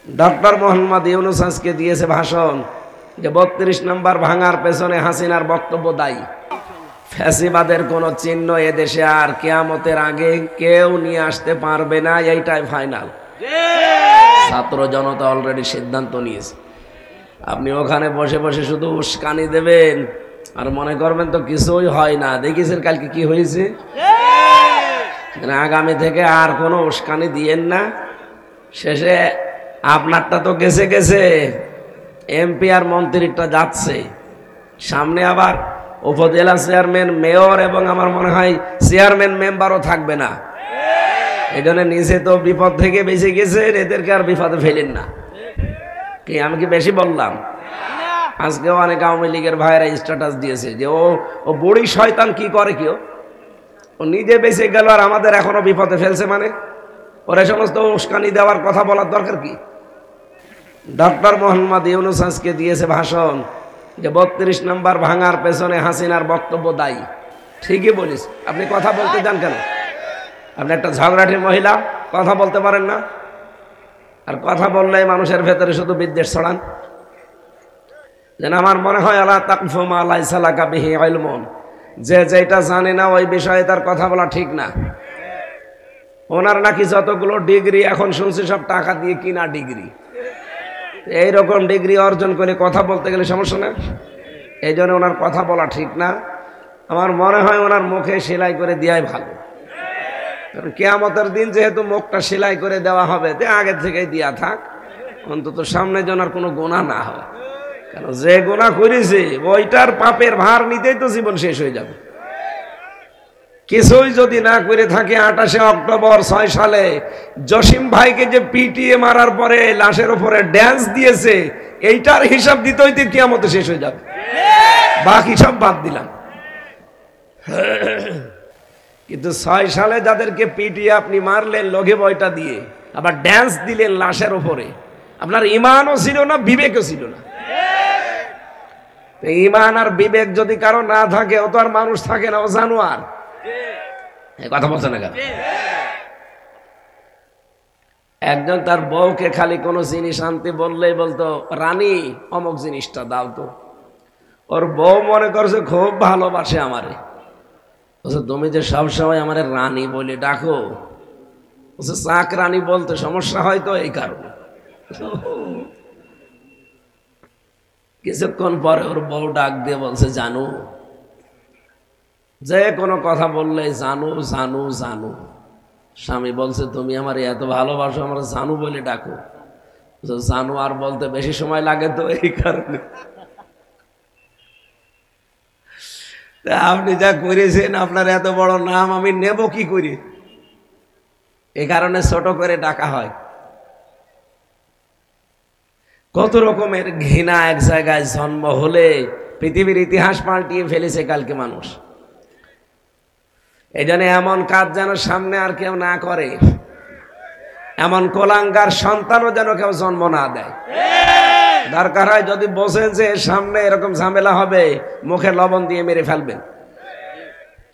Doctor Mohammad Yunus আজকে দিয়েছে ভাষণ যে ৩২ নম্বর ভাঙার পেছনে হাসিনার বক্তব্য দায়ী। ফ্যাসিবাদের কোনো চিহ্ন এদেশে আর কিয়ামতের আগে কেউ নিয়ে আসতে পারবে না, এইটাই ফাইনাল। ছাত্র জনতা অলরেডি সিদ্ধান্ত নিয়েছে। আপনি ওখানে বসে বসে শুধু উস্কানি দেবেন আর মনে করবেন তো কিছুই হয় না। দেখেছেন কালকে কি হয়েছে? আগামী থেকে আর কোনো উস্কানি দিয়েন না। শেষে আপনারটা তো গেছে গেছে, এমপি আর মন্ত্রীরটা যাচ্ছে, সামনে আবার উপজেলা চেয়ারম্যান, মেয়র এবং আমার মনে হয় চেয়ারম্যান মেম্বারও থাকবে না। এই জন্য নিজে তো বিপদ থেকে বেঁচে গেছেন, এদেরকে আর বিপদে ফেলেন না। কি আমি কি বেশি বললাম? আজকেও অনেক আওয়ামী লীগের ভাইয়েরা স্ট্যাটাস দিয়েছে যে ও বুড়ি শয়তান কি করে, কেউ ও নিজে বেঁচে গেল আর আমাদের এখনো বিপদে ফেলছে। মানে ওর এই সমস্ত উস্কানি দেওয়ার কথা বলার দরকার কি? ডক্টর মোহাম্মদ ইউনূস আজকে দিয়েছে ভাষণ যে ৩২ নম্বর ভাঙার পেছনে হাসিনার বক্তব্য দায়ী। ঠিকই বলিস। আপনি কথা বলতে যান কেন? আপনি একটা ঝগড়াটে মহিলা, কথা বলতে পারেন না? আর কথা বললেই মানুষের ভেতরে শুধু বিদ্বেষ ছড়ান। যেন আমার মনে হয় আলা তাকফু মা লাইসা লাকা বিহি ইলমুন, যে যেটা জানে না ওই বিষয়ে তার কথা বলা ঠিক না। ওনার নাকি যতগুলো ডিগ্রি এখন শুনছি সব টাকা দিয়ে কিনা ডিগ্রি। এইরকম ডিগ্রি অর্জন করে কথা বলতে গেলে সমস্যা না। এই জন্য ওনার কথা বলা ঠিক না। আমার মনে হয় ওনার মুখে সেলাই করে দেওয়াই ভালো। কারণ কিয়ামতের দিন যেহেতু মুখটা সেলাই করে দেওয়া হবে, তে আগে থেকেই দিয়া থাক, অন্তত সামনে যেন আর কোনো গুনাহ না হয়। কারণ যে গুনাহ করেছে ওইটার পাপের ভার নিতেই তো জীবন শেষ হয়ে যাবে। কিছুই যদি না করে থাকে, 28 অক্টোবর 6 সালে জসিম ভাইকে যে পিটিয়ে মারার পরে লাশের উপরে ড্যান্স দিয়েছে, এইটার হিসাব দিতে হইতে কিয়ামত শেষ হয়ে যাবে। বাকি সব বাদ দিলাম। কিন্তু 6 সালে যাদেরকে পিটিয়ে আপনি মারলেন লঘে বয়টা দিয়ে, আবার ড্যান্স দিলেন লাশের উপরে, আপনার ইমানও ছিল না, বিবেকও ছিল না। ইমান আর বিবেক যদি কারো না থাকে, ও তো আর মানুষ থাকে না, ও জানোয়ার। কথা বলছে না কেন? একজন তার বউকে খালি কোনো জিনিস আনতে বললেই বলতো, রানী অমুক জিনিসটা দাও তো। ওর বউ মনে করছে খুব ভালোবাসে আমারে, বলছে তুমি যে সবসময় আমার রানী বলে ডাকো, বলছে চাক রানী বলতে সমস্যা হয় তো এই কারণে। কিছুক্ষণ পরে ওর বউ ডাক দিয়ে বলছে, জানু, যে কোনো কথা বললে জানু জানু জানু। স্বামী বলছে তুমি আমার এত ভালোবাসো, আমার জানু বলে ডাকো। জানু আর বলতে বেশি সময় লাগে তো এই কারণে। আপনি যা করেছেন, আপনার এত বড় নাম আমি নেব কি করে? এই কারণে ছোট করে ডাকা হয়। কত রকমের ঘৃণা এক জায়গায় জন্ম হলে পৃথিবীর ইতিহাস পাল্টিয়ে ফেলেছে কালকে মানুষ। এই জন্য এমন কাজ যেন সামনে আর কেউ না করে, এমন কোলাঙ্গার সন্তানও যেন কেউ জন্ম না দেয়। দরকার হয় যদি বোঝেন যে সামনে এরকম ঝামেলা হবে, মুখে লবণ দিয়ে মেরে ফেলবেন।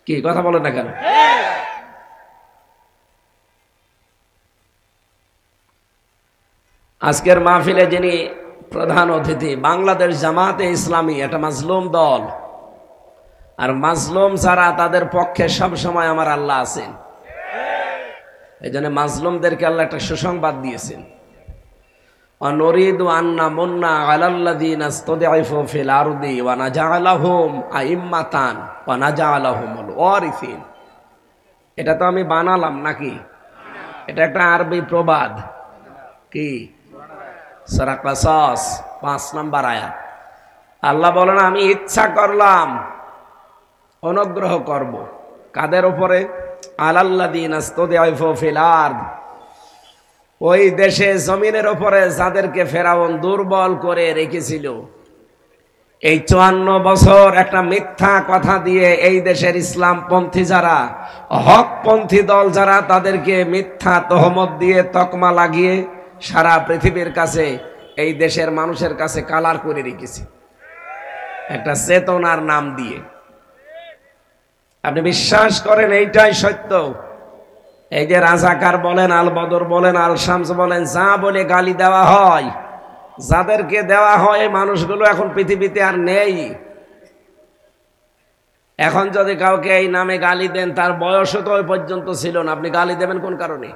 কি কথা বলেন না কেন? আজকের মাহফিলে যিনি প্রধান অতিথি, বাংলাদেশ জামাতে ইসলামী, এটা মাজলুম দল। আর মাজলুম যারা, তাদের পক্ষে সব সময় আমার আল্লাহ আছেন। এই জন্য মাজলুমদেরকে আল্লাহ একটা সুসংবাদ দিয়েছেন, অনুরিদু আন্না মুন্না আলাল্লাযীনা ইসতাদঈফু ফিল আরদি ওয়া নাজআলাহুম আইম্মাতান ওয়া নাজআলাহুমুল ওয়ারিসিন। এটা তো আমি বানালাম নাকি? এটা একটা আরবি প্রবাদ। কি? সূরা কাসাস 5 নম্বর আয়াত। আল্লাহ বলেন, আমি ইচ্ছা করলাম অনুগ্রহ করব কাদের উপরে? আলাল্লাযীনা ইসতাদঈফু ফিল আরদ, ওই দেশে জমিনের উপরে যাদেরকে ফেরাউন দুর্বল করে রেখেছিল। এই 54 বছর একটা মিথ্যা কথা দিয়ে এই দেশের ইসলামপন্থী যারা, হকপন্থী দল যারা, তাদেরকে মিথ্যা তহমত দিয়ে তকমা লাগিয়ে সারা পৃথিবীর কাছে, এই দেশের মানুষের কাছে কালার করে রেখেছে একটা চেতনার নাম দিয়ে। আপনি বিশ্বাস করেন এইটাই সত্য? এই যে রাজাকার বলেন, আল বদর বলেন, আল শামস বলেন, যা বলে গালি দেওয়া হয়, যাদেরকে দেওয়া হয় এই মানুষগুলো এখন পৃথিবীতে আর নেই। এখন যদি কাউকে এই নামে গালি দেন, তার বয়সও তো ওই পর্যন্ত ছিল না, আপনি গালি দেবেন কোন কারণে?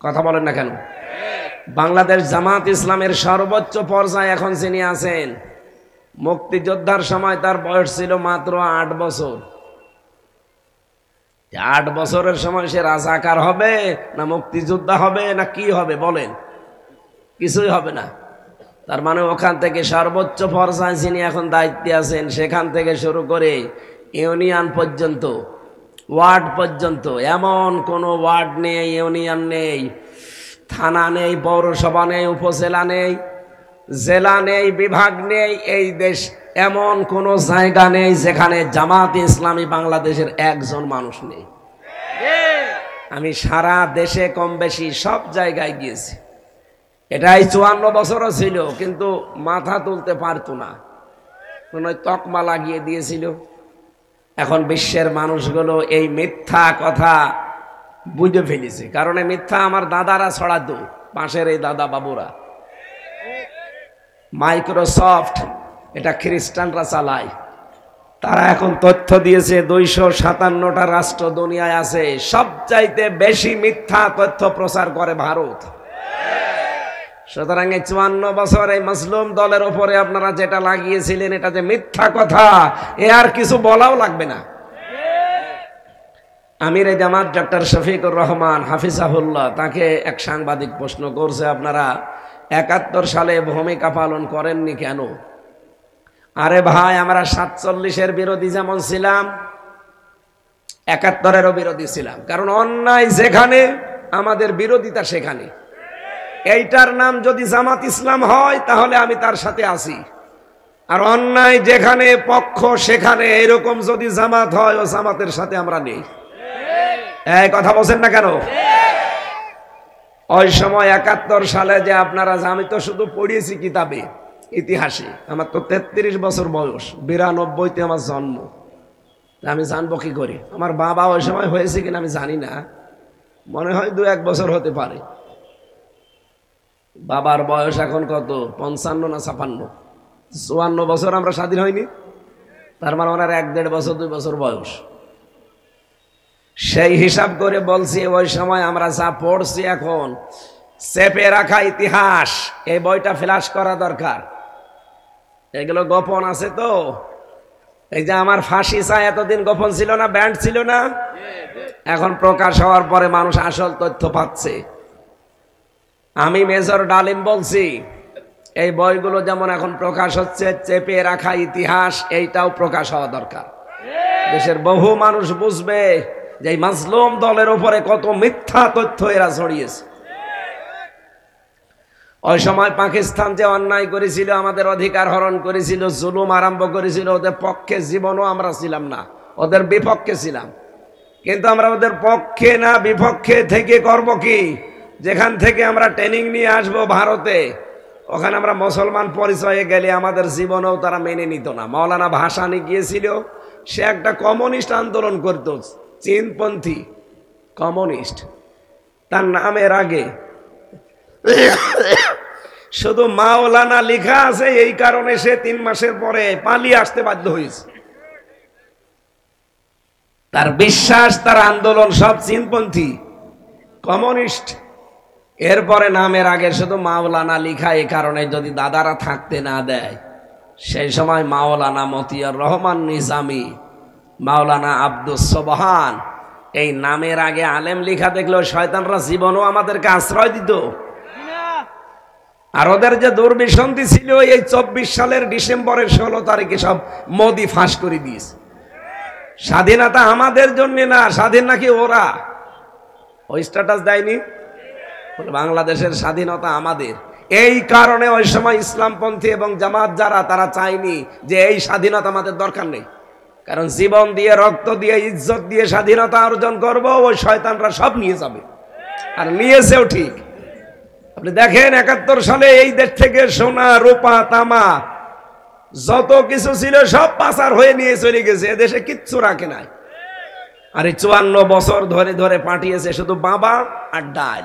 কথা বলেন না কেন? বাংলাদেশ জামাত ইসলামের সর্বোচ্চ পর্যায়ে এখন যিনি আছেন, মুক্তিযোদ্ধার সময় তার বয়স ছিল মাত্র 8 বছর। 8 বছরের সময় সে রাজাকার হবে না মুক্তিযোদ্ধা হবে না কি হবে বলেন? কিছুই হবে না। তার মানে ওখান থেকে সর্বোচ্চ পর্যায়ে যিনি এখন দায়িত্বে আছেন, সেখান থেকে শুরু করে ইউনিয়ন পর্যন্ত, ওয়ার্ড পর্যন্ত, এমন কোনো ওয়ার্ড নেই, ইউনিয়ন নেই, থানা নেই, পৌরসভা নেই, উপজেলা নেই, জেলা নেই, বিভাগ নেই, এই দেশ এমন কোনো জায়গা নেই যেখানে জামাত ইসলামী বাংলাদেশের একজন মানুষ নেই। আমি সারা দেশে কম বেশি সব জায়গায় গিয়েছি। এটাই 54 বছরও ছিল, কিন্তু মাথা তুলতে পারতো না, কোনো তকমা লাগিয়ে দিয়েছিল। এখন বিশ্বের মানুষগুলো এই মিথ্যা কথা বুঝে ফেলেছে, কারণ এই মিথ্যা আমার দাদারা ছড়াতো, পাশের এই দাদা বাবুরা। মাইক্রোসফট এটা খ্রিস্টানরা চালায়, তারা এখন তথ্য দিয়েছে 257টা রাষ্ট্র দুনিয়ায় আছে, সবচাইতে বেশি মিথ্যা তথ্য প্রচার করে ভারত। সুতরাং এই 54 বছর এই মুসলিম দলের উপরে আপনারা যেটা লাগিয়েছিলেন, এটা যে মিথ্যা কথা, এ আর কিছু বলাও লাগবে না। আমির জামাত ডক্টর শফিকুর রহমান হাফিজাহুল্লাহ, তাকে এক সাংবাদিক প্রশ্ন করছে, আপনারা 71 সালে ভূমিকা পালন করেননি কেন? আরে ভাই, আমরা 47-এর বিরোধী যেমন ছিলাম, 71-এরও বিরোধী ছিলাম, কারণ অন্যায় যেখানে আমাদের বিরোধিতা সেখানে। এইটার নাম যদি জামাত ইসলাম হয় তাহলে আমি তার সাথে আছি, আর অন্যায় যেখানে পক্ষ সেখানে এরকম যদি জামাত হয়, ও জামাতের সাথে আমরা নেই। এই কথা বলছেন না কেন? ওই সময় 71 সালে যে আপনারা, আমি তো শুধু পড়িয়েছি কিতাবে, ইতিহাসে, আমার তো 33 বছর বয়স, 92-তে আমার জন্ম, আমি জানবো কি করে? আমার বাবা ওই সময় হয়েছে কিনা আমি জানি না, মনে হয় 2-1 বছর হতে পারে। বাবার বয়স এখন কত, 55 না 56? 54 বছর আমরা স্বাধীন হয়নি, তার মানে ওনার 1-1.5 বছর 2 বছর বয়স। সেই হিসাব করে বলছি, ওই সময় আমরা যা পড়ছি এখন চেপে রাখা ইতিহাস, এই বইটা ফ্ল্যাশ করা দরকার। এগুলো গোপন আছে তো, এই যে আমার ফাঁসি চাই এতদিন গোপন ছিল না, ব্যান্ড ছিল না, এখন প্রকাশ হওয়ার পরে মানুষ আসল তথ্য পাচ্ছে। আমি মেজর ডালিম বলছি, এই বইগুলো যেমন এখন প্রকাশ হচ্ছে, চেপে রাখা ইতিহাস এইটাও প্রকাশ হওয়া দরকার। দেশের বহু মানুষ বুঝবে যে এই মাজলুম দলের উপরে কত মিথ্যা তথ্য এরা ছড়িয়েছে। ওই সময় পাকিস্তান যে অন্যায় করেছিল, আমাদের অধিকার হরণ করেছিল, জুলুম আরম্ভ করেছিল, ওদের পক্ষে জীবনও আমরা ছিলাম না, ওদের বিপক্ষে ছিলাম। কিন্তু আমরা ওদের পক্ষে না বিপক্ষে থেকে করব কি? যেখান থেকে আমরা ট্রেনিং নিয়ে আসবো ভারতে, ওখানে আমরা মুসলমান পরিচয়ে গেলে আমাদের জীবনেও তারা মেনে নিত না। মাওলানা ভাসানী গিয়েছিল, সে একটা কমিউনিস্ট আন্দোলন করত, চীনপন্থী কমিউনিস্ট, তার নামের আগে শুধু মাওলানা লেখা আছে, এই কারণে সে 3 মাসের পরে পালিয়ে আসতে বাধ্য হয়েছে। তার বিশ্বাস, তার আন্দোলন সব চীনপন্থী কমিউনিস্ট। এরপরে নামের আগে শুধু মাওলানা লেখা, এই কারণে যদি দাদারা থাকতে না দেয়, সেই সময় মাওলানা মতিয়ার রহমান নিজামী, মাওলানা আব্দুস সোবহান, এই নামের আগে আলেম লেখা দেখলেও শয়তানরা জীবনও আমাদেরকে আশ্রয় দিত। আর ওদের যে দুর্বিসন্ধি ছিল, এই 24 সালের ডিসেম্বরের 16 তারিখে সব মোদি ফাঁস করে দিয়েছে। স্বাধীনতা আমাদের জন্য না, স্বাধীন নাকি ওরা। ওই স্ট্যাটাস দেয়নি, বাংলাদেশের স্বাধীনতা আমাদের। এই কারণে ওই সময় ইসলামপন্থী এবং জামাত যারা, তারা চায়নি যে এই স্বাধীনতা আমাদের দরকার নেই, কারণ জীবন দিয়ে, রক্ত দিয়ে, ইজ্জত দিয়ে স্বাধীনতা অর্জন করব, ওই শয়তানরা সব নিয়ে যাবে, আর নিয়েছেও ঠিক। আপনি দেখেন 71 সালে এই দেশ থেকে সোনা, রূপা, তামা যত কিছু ছিল সব পাচার হয়ে নিয়ে চলে গেছে, এদেশে কিচ্ছু রাখে নাই। আর এই 54 বছর ধরে ধরে পাঠিয়েছে শুধু বাবা আর ডাল।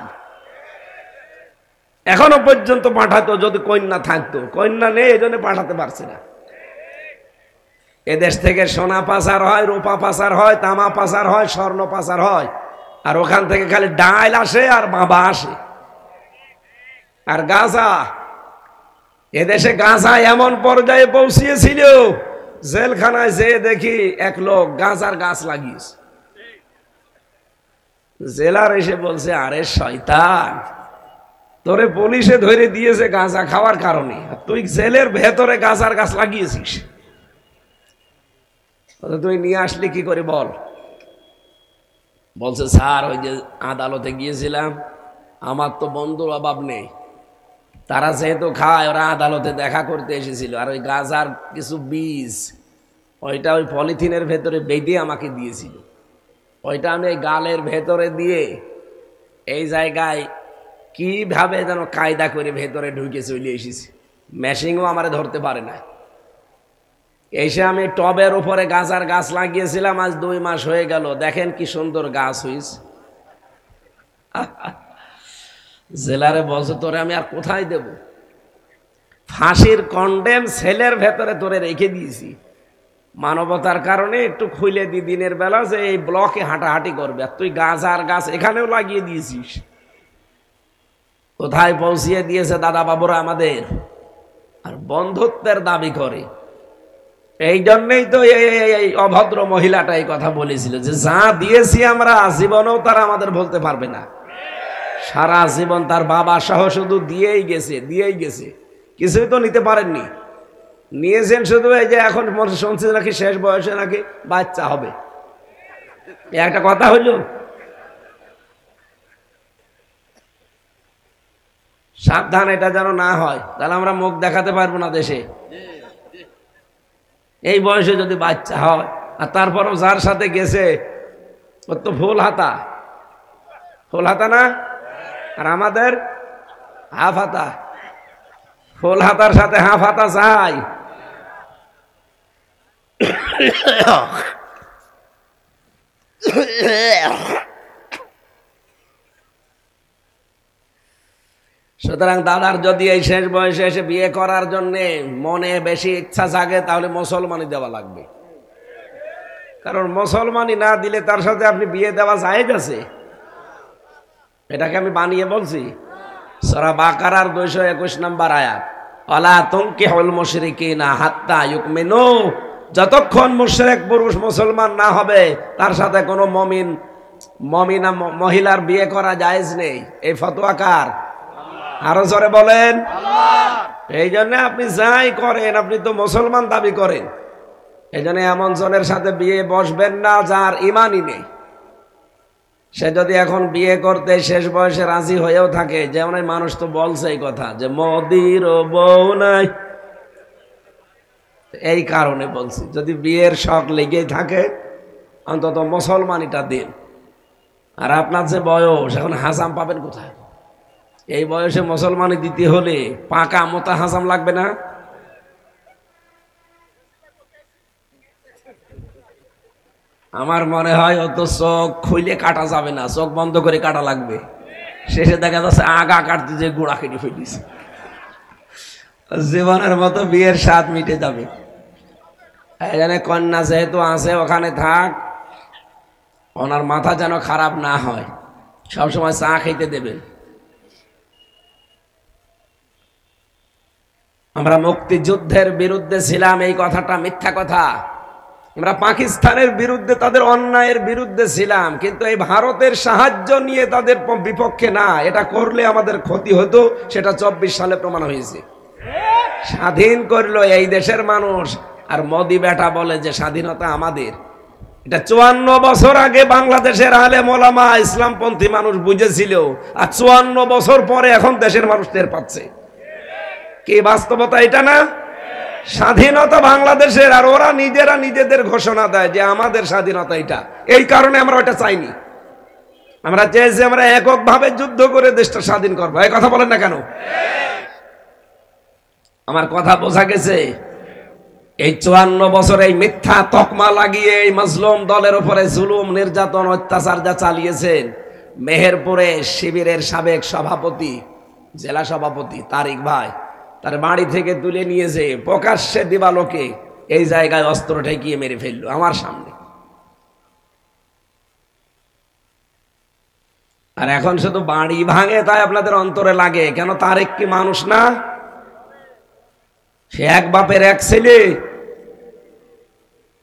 এখনো পর্যন্ত পাঠাতো, যদি কন্যা থাকতো, কন্যা নেই এই জন্য পাঠাতে পারছে না। এদেশ থেকে সোনা পাচার হয়, রূপা পাচার হয়, তামা পাচার হয়, স্বর্ণ পাচার হয়, আর ওখান থেকে খালি ডাল আসে আর বাবা আসে। আর গাঁজা, এদেশে গাঁজা এমন পর্যায়ে পৌঁছিয়েছিল, জেলখানায় যেয়ে দেখি এক লোক গাঁজার গাছ লাগিয়েছে। জেলার এসে বলছে, আরে শয়তান, তোরে পুলিশে ধরে দিয়েছে গাঁজা খাওয়ার কারণে, তুই জেলের ভেতরে গাঁজার গাছ লাগিয়েছিস, তুই নিয়ে আসলি কি করে বল? বলছে, স্যার ওই যে আদালতে গিয়েছিলাম, আমার তো বন্ধুর অভাব নেই, তারা যেহেতু খায়, ওরা আদালতে দেখা করতে এসেছিল, আর ওই গাঁজার কিছু বীজ ওইটা ওই পলিথিনের ভেতরে বেঁধে আমাকে দিয়েছিল, ওইটা আমি এই গালের ভেতরে দিয়ে এই জায়গায় কিভাবে যেন কায়দা করে ভেতরে ঢুকে চলে এসেছি, মেশিনও আমারে ধরতে পারে না। এসে আমি টবের উপরে গাঁজার গাছ লাগিয়েছিলাম, আজ 2 মাস হয়ে গেল, দেখেন কি সুন্দর গাছ হয়েছে। জেলারে বলছে, তোরে আমি আর কোথায় দেব, ফাঁসির কন্ডেম সেলের ভেতরে তোরে রেখে দিয়েছি, মানবতার কারণে একটু খুলে দি দিনের বেলা, যে এই ব্লকে হাঁটাহাঁটি করবে, আর তুই গাঁজার গাছ এখানেও লাগিয়ে দিয়েছিস। কোথায় পৌঁছিয়ে দিয়েছে দাদা বাবুরা আমাদের, আর বন্ধুত্বের দাবি করে। এই জন্যই তো এই অভদ্র মহিলাটা এই কথা বলেছিল, যে যা দিয়েছি আমরা জীবনেও তারা আমাদের বলতে পারবে না। সারা জীবন তার বাবা সহ শুধু দিয়েই গেছে, কিছুই তো নিতে পারেননি। নিয়েছেন শুধু এই যে এখন শুনছে নাকি শেষ বয়সে নাকি বাচ্চা হবে, একটা কথা হইল। সাবধান, এটা যেন না হয়, তাহলে আমরা মুখ দেখাতে পারবো না দেশে। এই বয়সে যদি বাচ্চা হয়, আর তারপরও যার সাথে গেছে ওর তো ফুল হাতা না, আর আমাদের হাফ হাতা। ফুল হাতার সাথে হাফ হাতা চাই। সুতরাং দাদার যদি এই শেষ বয়সে এসে বিয়ে করার জন্য মনে বেশি ইচ্ছা জাগে, তাহলে মুসলমানি দেওয়া লাগবে। কারণ মুসলমানি না দিলে তার সাথে আপনি বিয়ে দেওয়া যায় গেছে, এটাকে আমি বানিয়ে বলছি। সূরা বাকারার 221 নম্বর আয়াত, ওয়ালা তুনকিহুল মুশরিকিনা হাত্তা ইউমিনু, যতক্ষণ মুশরিক পুরুষ মুসলমান না হবে তার সাথে কোনো মমিনা মহিলার বিয়ে করা জায়েজ নেই। এই ফতোয়া কার? আরো জোরে বলেন। এই জন্য আপনি যাই করেন, আপনি তো মুসলমান দাবি করেন, এই জন্য এমন জনের সাথে বিয়ে বসবেন না যার ইমানই নেই। সে যদি এখন বিয়ে করতে শেষ বয়সে রাজি হয়েও থাকে, যেমন মানুষ তো বলছে এই কথা যে মোদির বউ নাই, এই কারণে বলছি, যদি বিয়ের শখ লেগেই থাকে অন্তত মুসলমানিটা দিন। আর আপনার যে বয়স, এখন হাসাম পাবেন কোথায়? এই বয়সে মুসলমানি দিতে হলে পাকা মোটা হাসাম লাগবে না? আমার মনে হয় অত চোখ খুলে কাটা যাবে না, চোখ বন্ধ করে কাটা লাগবে। শেষে দেখা যাচ্ছে আগা কাটতে যে গোড়া কেটে ফেলিস, জীবনের মতো বিয়ের স্বাদ মিটে যাবে। এখানে কন্যা যেহেতু আছে ওখানে থাক, ওনার মাথা যেন খারাপ না হয়, সবসময় চা খেতে দেবেন। আমরা মুক্তিযুদ্ধের বিরুদ্ধে ছিলাম, এই কথাটা মিথ্যা কথা। আমরা পাকিস্তানের বিরুদ্ধে, তাদের অন্যায়ের বিরুদ্ধে ছিলাম, কিন্তু এই ভারতের সাহায্য নিয়ে তাদের বিপক্ষে না। এটা করলে আমাদের ক্ষতি হতো, সেটা 24 সালে প্রমাণ হয়েছে। স্বাধীন করলো এই দেশের মানুষ, আর মোদি বেটা বলে যে স্বাধীনতা আমাদের। এটা 54 বছর আগে বাংলাদেশের আলেম ওলামা ইসলামপন্থী মানুষ বুঝেছিল, আর 54 বছর পরে এখন দেশের মানুষ টের পাচ্ছে। কি বাস্তবতা এটা না? স্বাধীনতা বাংলাদেশের, আর ওরা নিজেরা নিজেদের ঘোষণা দেয় যে আমাদের স্বাধীনতা এটা। এই কারণে আমরা ওটা চাইনি। আমরা চেয়েছি আমরা এককভাবে যুদ্ধ করে দেশটা স্বাধীন করবো। এই কথা বলেন না কেন? আমার কথা বোঝা গেছে? এই 54 বছর এই মিথ্যা তকমা লাগিয়ে এই মজলুম দলের উপরে জুলুম নির্যাতন অত্যাচার যা চালিয়েছেন, মেহেরপুরে শিবিরের সাবেক সভাপতি, জেলা সভাপতি তারিক ভাই তার বাড়ি থেকে তুলে নিয়েছে, প্রকাশ্যে দিবালোকে এই জায়গায় অস্ত্র ঠেকিয়ে মেরে ফেললো আমার সামনে। আর এখন শুধু বাড়ি ভাঙে তাই আপনাদের অন্তরে লাগে কেন? তারেক কি মানুষ না? সে এক বাপের এক ছেলে।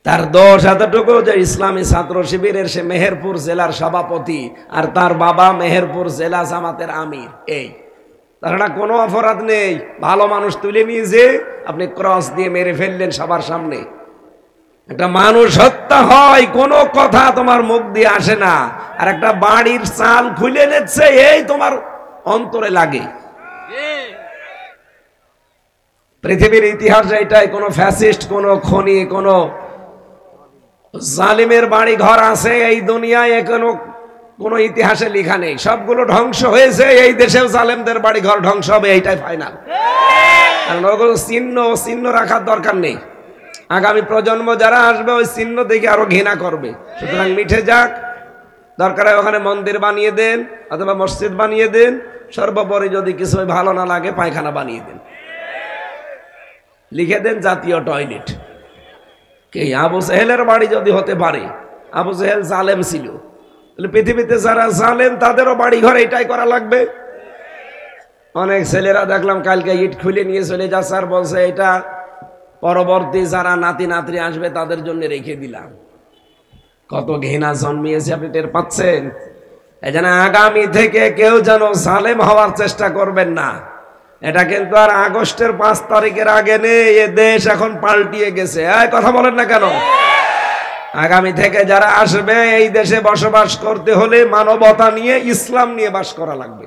তার দোষ এতটুকু যে ইসলামী ছাত্র শিবিরের সে মেহেরপুর জেলার সভাপতি, আর তার বাবা মেহেরপুর জেলা জামাতের আমির। এই তাছাড়া কোনো অপরাধ নেই। ভালো মানুষ তুলে নিয়েছে, আপনি ক্রস দিয়ে মেরে ফেললেন সবার সামনে। একটা মানুষ হত্যা হয়, কোনো কথা তোমার মুখ দিয়ে আসে না, আর একটা বাড়ির চাল খুলে নিচ্ছে, এই তোমার অন্তরে লাগে। পৃথিবীর ইতিহাসে এটাই, কোনো ফ্যাসিস্ট, কোনো খনি, কোনো জালিমের বাড়ি ঘর আছে এই দুনিয়ায়, কোনো ইতিহাসে লেখা নেই। সবগুলো ধ্বংস হয়েছে, এই দেশেও জালেমদের বাড়ি ঘর ধ্বংস হবে, এইটাই ফাইনাল। কারণ ওগুলো চিহ্ন রাখার দরকার নেই। আগামী প্রজন্ম যারা আসবে ওই চিহ্ন দেখে আরো ঘৃণা করবে। সুতরাং মিঠে যাক, দরকার হয় ওখানে মন্দির বানিয়ে দেন অথবা মসজিদ বানিয়ে দেন, সর্বোপরি যদি কিছু ভালো না লাগে পায়খানা বানিয়ে দেন, লিখে দেন জাতীয় টয়লেট। কে আবু জেহেলের বাড়ি যদি হতে পারে, আবু জেহেল জালেম ছিল, তাহলে পৃথিবীতে যারা জালেম তাদেরও বাড়ি ঘর এটাই করা লাগবে। অনেক ছেলেরা দেখলাম কালকে ইট খুলে নিয়ে চলে যাচ্ছে, আর বলছে এটা পরবর্তী যারা নাতি নাতরি আসবে তাদের জন্য রেখে দিলাম। কত ঘৃণা জন্মিয়েছে আপনি টের পাচ্ছেন? এই জন্য আগামী থেকে কেউ যেন জালেম হওয়ার চেষ্টা করবেন না। এটা কিন্তু আর আগস্টের 5 তারিখের আগে নেই, এ দেশ এখন পাল্টিয়ে গেছে। কথা বলেন না কেন? আগামী থেকে যারা আসবে এই দেশে বসবাস করতে হলে মানবতা নিয়ে, ইসলাম নিয়ে বাস করা লাগবে।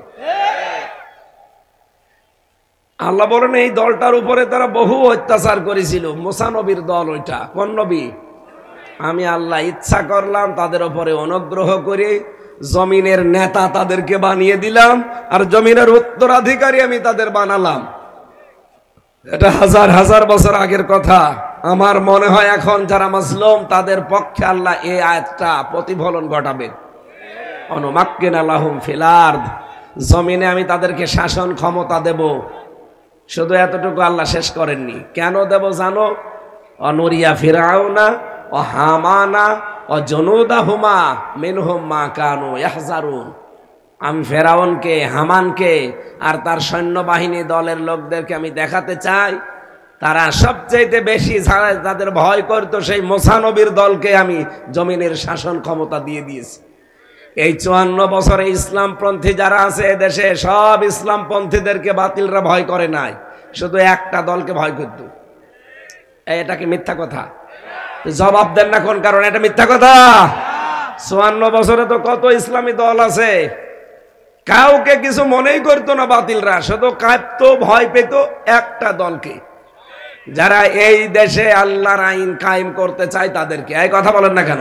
আল্লাহ বলেন এই দলটার উপরে তারা বহু অত্যাচার করেছিল। মুসা নবীর দল ওইটা। কোন নবী? আমি আল্লাহ ইচ্ছা করলাম তাদের উপরে অনুগ্রহ করে জমিনের নেতা তাদেরকে বানিয়ে দিলাম, আর জমিনের উত্তরাধিকারী আমি তাদের বানালাম। এটা হাজার হাজার বছর আগের কথা। আমার মনে হয় এখন যারা মাজলুম তাদের পক্ষে আল্লাহ এই আয়াতটা প্রতিফলন ঘটাবে। অনুমাক্কিনা লাহুম ফিল আরদ, জমিনে আমি তাদেরকে শাসন ক্ষমতা দেব। শুধু এতটুকু আল্লাহ শেষ করেননি। কেন দেব জানো? অনুরিয়া ফিরাউনা ও হামানা ও জুনুদাহুমা মিনহুম মা কানু ইয়াহজারুন। আমি ফেরাউনকে, হামানকে আর তার সৈন্যবাহিনী দলের লোকদেরকে আমি দেখাতে চাই, তারা সবচেয়ে বেশি তাদের ভয় করতো সেই মুসা নবীর দলকে আমি জমিনের শাসন ক্ষমতা দিয়ে দিয়েছি। এই 54 বছরে ইসলামপন্থী যারা আছে এদেশে, সব ইসলামপন্থীদেরকে বাতিলরা ভয় করে নাই, শুধু একটা দলকে ভয় করত। এটা কি মিথ্যা কথা? জবাব দেন না কোন কারণে এটা মিথ্যা কথা? 54 বছরে তো কত ইসলামী দল আছে, কাউকে কিছু মনেই করতো না বাতিলরা, শুধু কাঁপতো, ভয় পেত একটা দলকে, যারা এই দেশে আল্লাহর আইন কায়েম করতে চায় তাদেরকে। এই কথা বলেন না কেন?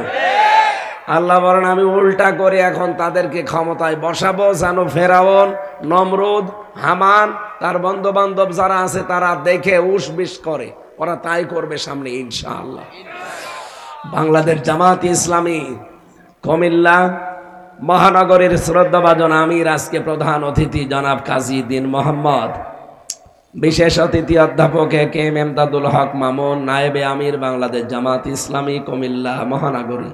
আল্লাহ বলেন আমি উল্টা করে এখন তাদেরকে ক্ষমতায় বসাবো, যেন ফেরাউন, নমরুদ, হামান, তার বন্ধু বান্ধব যারা আছে তারা দেখে উস বিশ করে। ওরা তাই করবে সামনে ইনশাআল্লাহ। বাংলাদেশ জামাত ইসলামী কুমিল্লা মহানগরের শ্রদ্ধাভাজন আমির, আজকে প্রধান অতিথি জনাব কাজী দ্বীন মোহাম্মদ, বিশেষ অতিথি অধ্যাপক এ কে এম এমদাদুল হক মামুন, নায়েবে আমির বাংলাদেশ জামাত ইসলামী কুমিল্লা মহানগরী।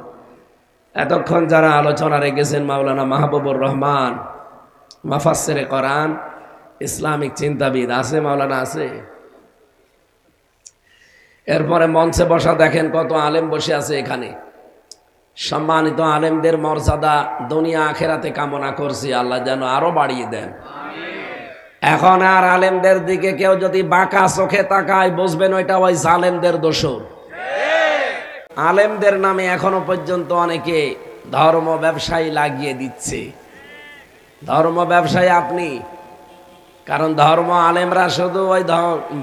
এতক্ষণ যারা আলোচনা রেখেছেন মাওলানা মাহবুবুর রহমান, মুফাসসিরে কোরআন, ইসলামিক চিন্তাবিদ আছে, মাওলানা আছে। এরপরে মঞ্চে বসা দেখেন কত আলেম বসে আছে এখানে। সম্মানিত আলেমদের মর্যাদা দুনিয়া আখেরাতে কামনা করছি, আল্লাহ যেন আরো বাড়িয়ে দেন। এখন আর আলেমদের দিকে কেউ যদি বাঁকা চোখে তাকায়, বুঝবেন ওইটা ওই জালেমদের দোষর। আলেমদের নামে এখনো পর্যন্ত অনেকে ধর্ম ব্যবসায়ী লাগিয়ে দিচ্ছে। ধর্ম ব্যবসায়ী আপনি, কারণ ধর্ম আলেমরা শুধু ওই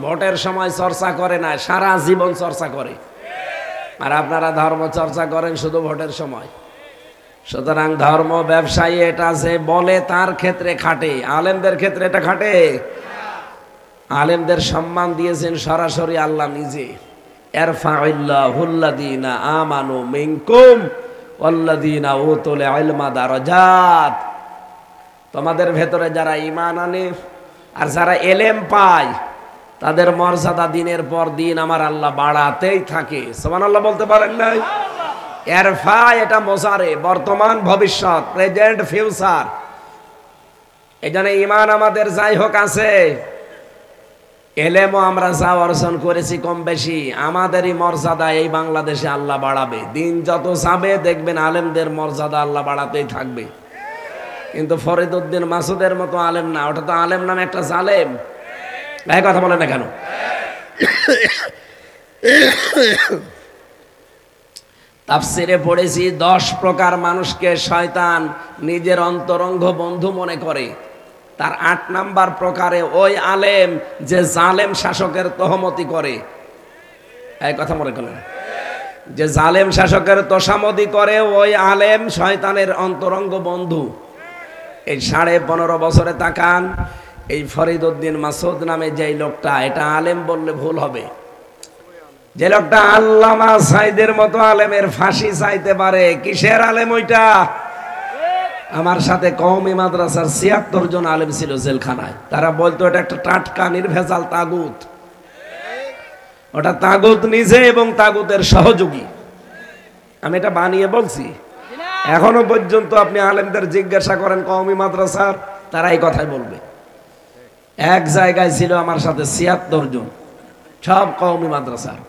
ভোটের সময় চর্চা করে না, সারা জীবন চর্চা করে। আর আপনারা ধর্ম চর্চা করেন শুধু ভোটের সময়। সুতরাং ধর্ম ব্যবসায়ী এটা যে বলে তার ক্ষেত্রে খাটে, আলেমদের ক্ষেত্রে এটা খাটে। আলেমদের সম্মান দিয়েছেন সরাসরি আল্লাহ নিজে। ইরফা'ইল্লাহুল্লাযীনা আমানু মিনকুম ওয়াল্লাযীনা উতুল ইলমা দারাজাত। তোমাদের ভেতরে যারা ঈমান আনে আর যারা এলেম পায় তাদের মর্যাদা দিনের পর দিন আমার আল্লাহ বাড়াতেই থাকে। সুবহানাল্লাহ বলতে পারেন নাই? ইরফা এটা মোজারে, বর্তমান ভবিষ্যৎ, প্রেজেন্ট ফিউচার। এজন্য ঈমান আমাদের যাই হোক আছে, এলেমও আমরা যা অর্জন করেছি কম বেশি, আমাদেরই মর্যাদা এই বাংলাদেশে আল্লাহ বাড়াবে। দিন যত যাবে দেখবেন আলেমদের মর্যাদা আল্লাহ বাড়াতেই থাকবে। কিন্তু ফরিদউদ্দিন মাসুদের মতো আলেম না, ওটা তো আলেম নামে একটা জালেম। এই কথা বলে না কেন? তাফসিরে পড়েছি 10 প্রকার মানুষকে শয়তান নিজের অন্তরঙ্গ বন্ধু মনে করে। তার 8 নাম্বার প্রকারে ওই আলেম যে জালেম শাসকের তহমতি করে। এই কথা মনে করেন, যে জালেম শাসকের তোষামতি করে ওই আলেম শয়তানের অন্তরঙ্গ বন্ধু। এই 15.5 বছরে তাকান, এই ফরিদউদ্দিন মাসুদ নামে যেই লোকটা, এটা আলেম বললে ভুল হবে, যে লোকটা আল্লামা সাইদের মতো আলেমের ফাঁসি চাইতে পারে। কিসের আলেম ওইটা? আমার সাথে কওমি মাদ্রাসার 76 জন আলেম ছিল জেলখানায়। তারা বলতো এটা একটা টাটকা নির্ভেজাল তাগুত। ওটা তাগুত নিজে এবং তাগুতের সহযোগী। আমি এটা বানিয়ে বলছি। এখনো পর্যন্ত আপনি আলেমদের জিজ্ঞাসা করেন কওমি মাদ্রাসার, তারা এই কথাই বলবে। এক জায়গায় ছিল আমার সাথে 76 জন, সব কওমি মাদ্রাসার।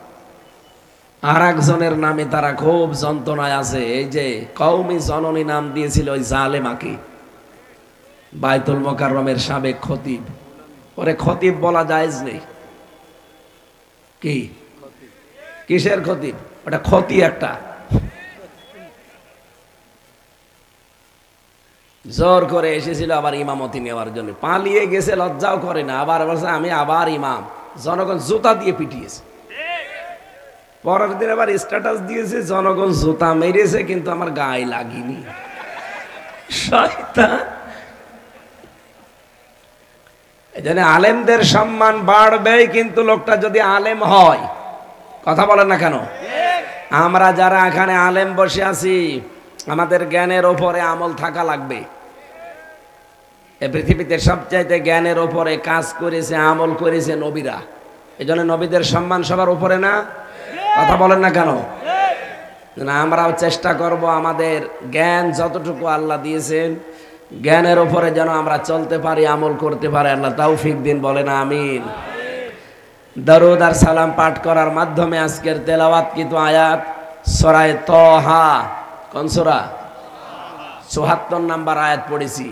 আর একজনের নামে তারা খুব যন্ত্রণায় আছে। এই যে কওমি জননী নাম দিয়েছিল ওই জালেমাকে, বাইতুল মোকাররমের সাবেক খতিব। ওরে খতিব বলা জায়েজ নেই। কি কিসের খতিব? ওটা ক্ষতি একটা। জোর করে এসেছিল আবার ইমামতি নেওয়ার জন্য, পালিয়ে গেছে, লজ্জাও করে না। আবার বলছে আমি আবার ইমাম। জনগণ জুতা দিয়ে পিটিয়েছে। পরের দিন আবার স্ট্যাটাস দিয়েছে জনগণ জুতা মেরেছে কিন্তু আমার গায়ে লাগেনি। শয়তান। এজন্য আলেমদের সম্মান বাড়বে, কিন্তু লোকটা যদি আলেম হয়। কথা বলেন না কেন? আমরা যারা এখানে আলেম বসে আছি, আমাদের জ্ঞানের ওপরে আমল থাকা লাগবে। এই পৃথিবীতে সবচাইতে জ্ঞানের ওপরে কাজ করেছে, আমল করেছে নবীরা। এজন্য নবীদের সম্মান সবার উপরে না? কথা বলেন না কেন? না, আমরাও চেষ্টা করব আমাদের জ্ঞান যতটুকু আল্লাহ দিয়েছেন জ্ঞানের উপরে যেন আমরা চলতে পারি, আমল করতে পারি। আল্লাহ তৌফিক দিন, বলেন আমিন। দরুদ আর সালাম পাঠ করার মাধ্যমে আজকের তেলাওয়াতকৃত আয়াত সূরা তাহা, কোন সূরা? ৭৪ নাম্বার আয়াত পড়েছি।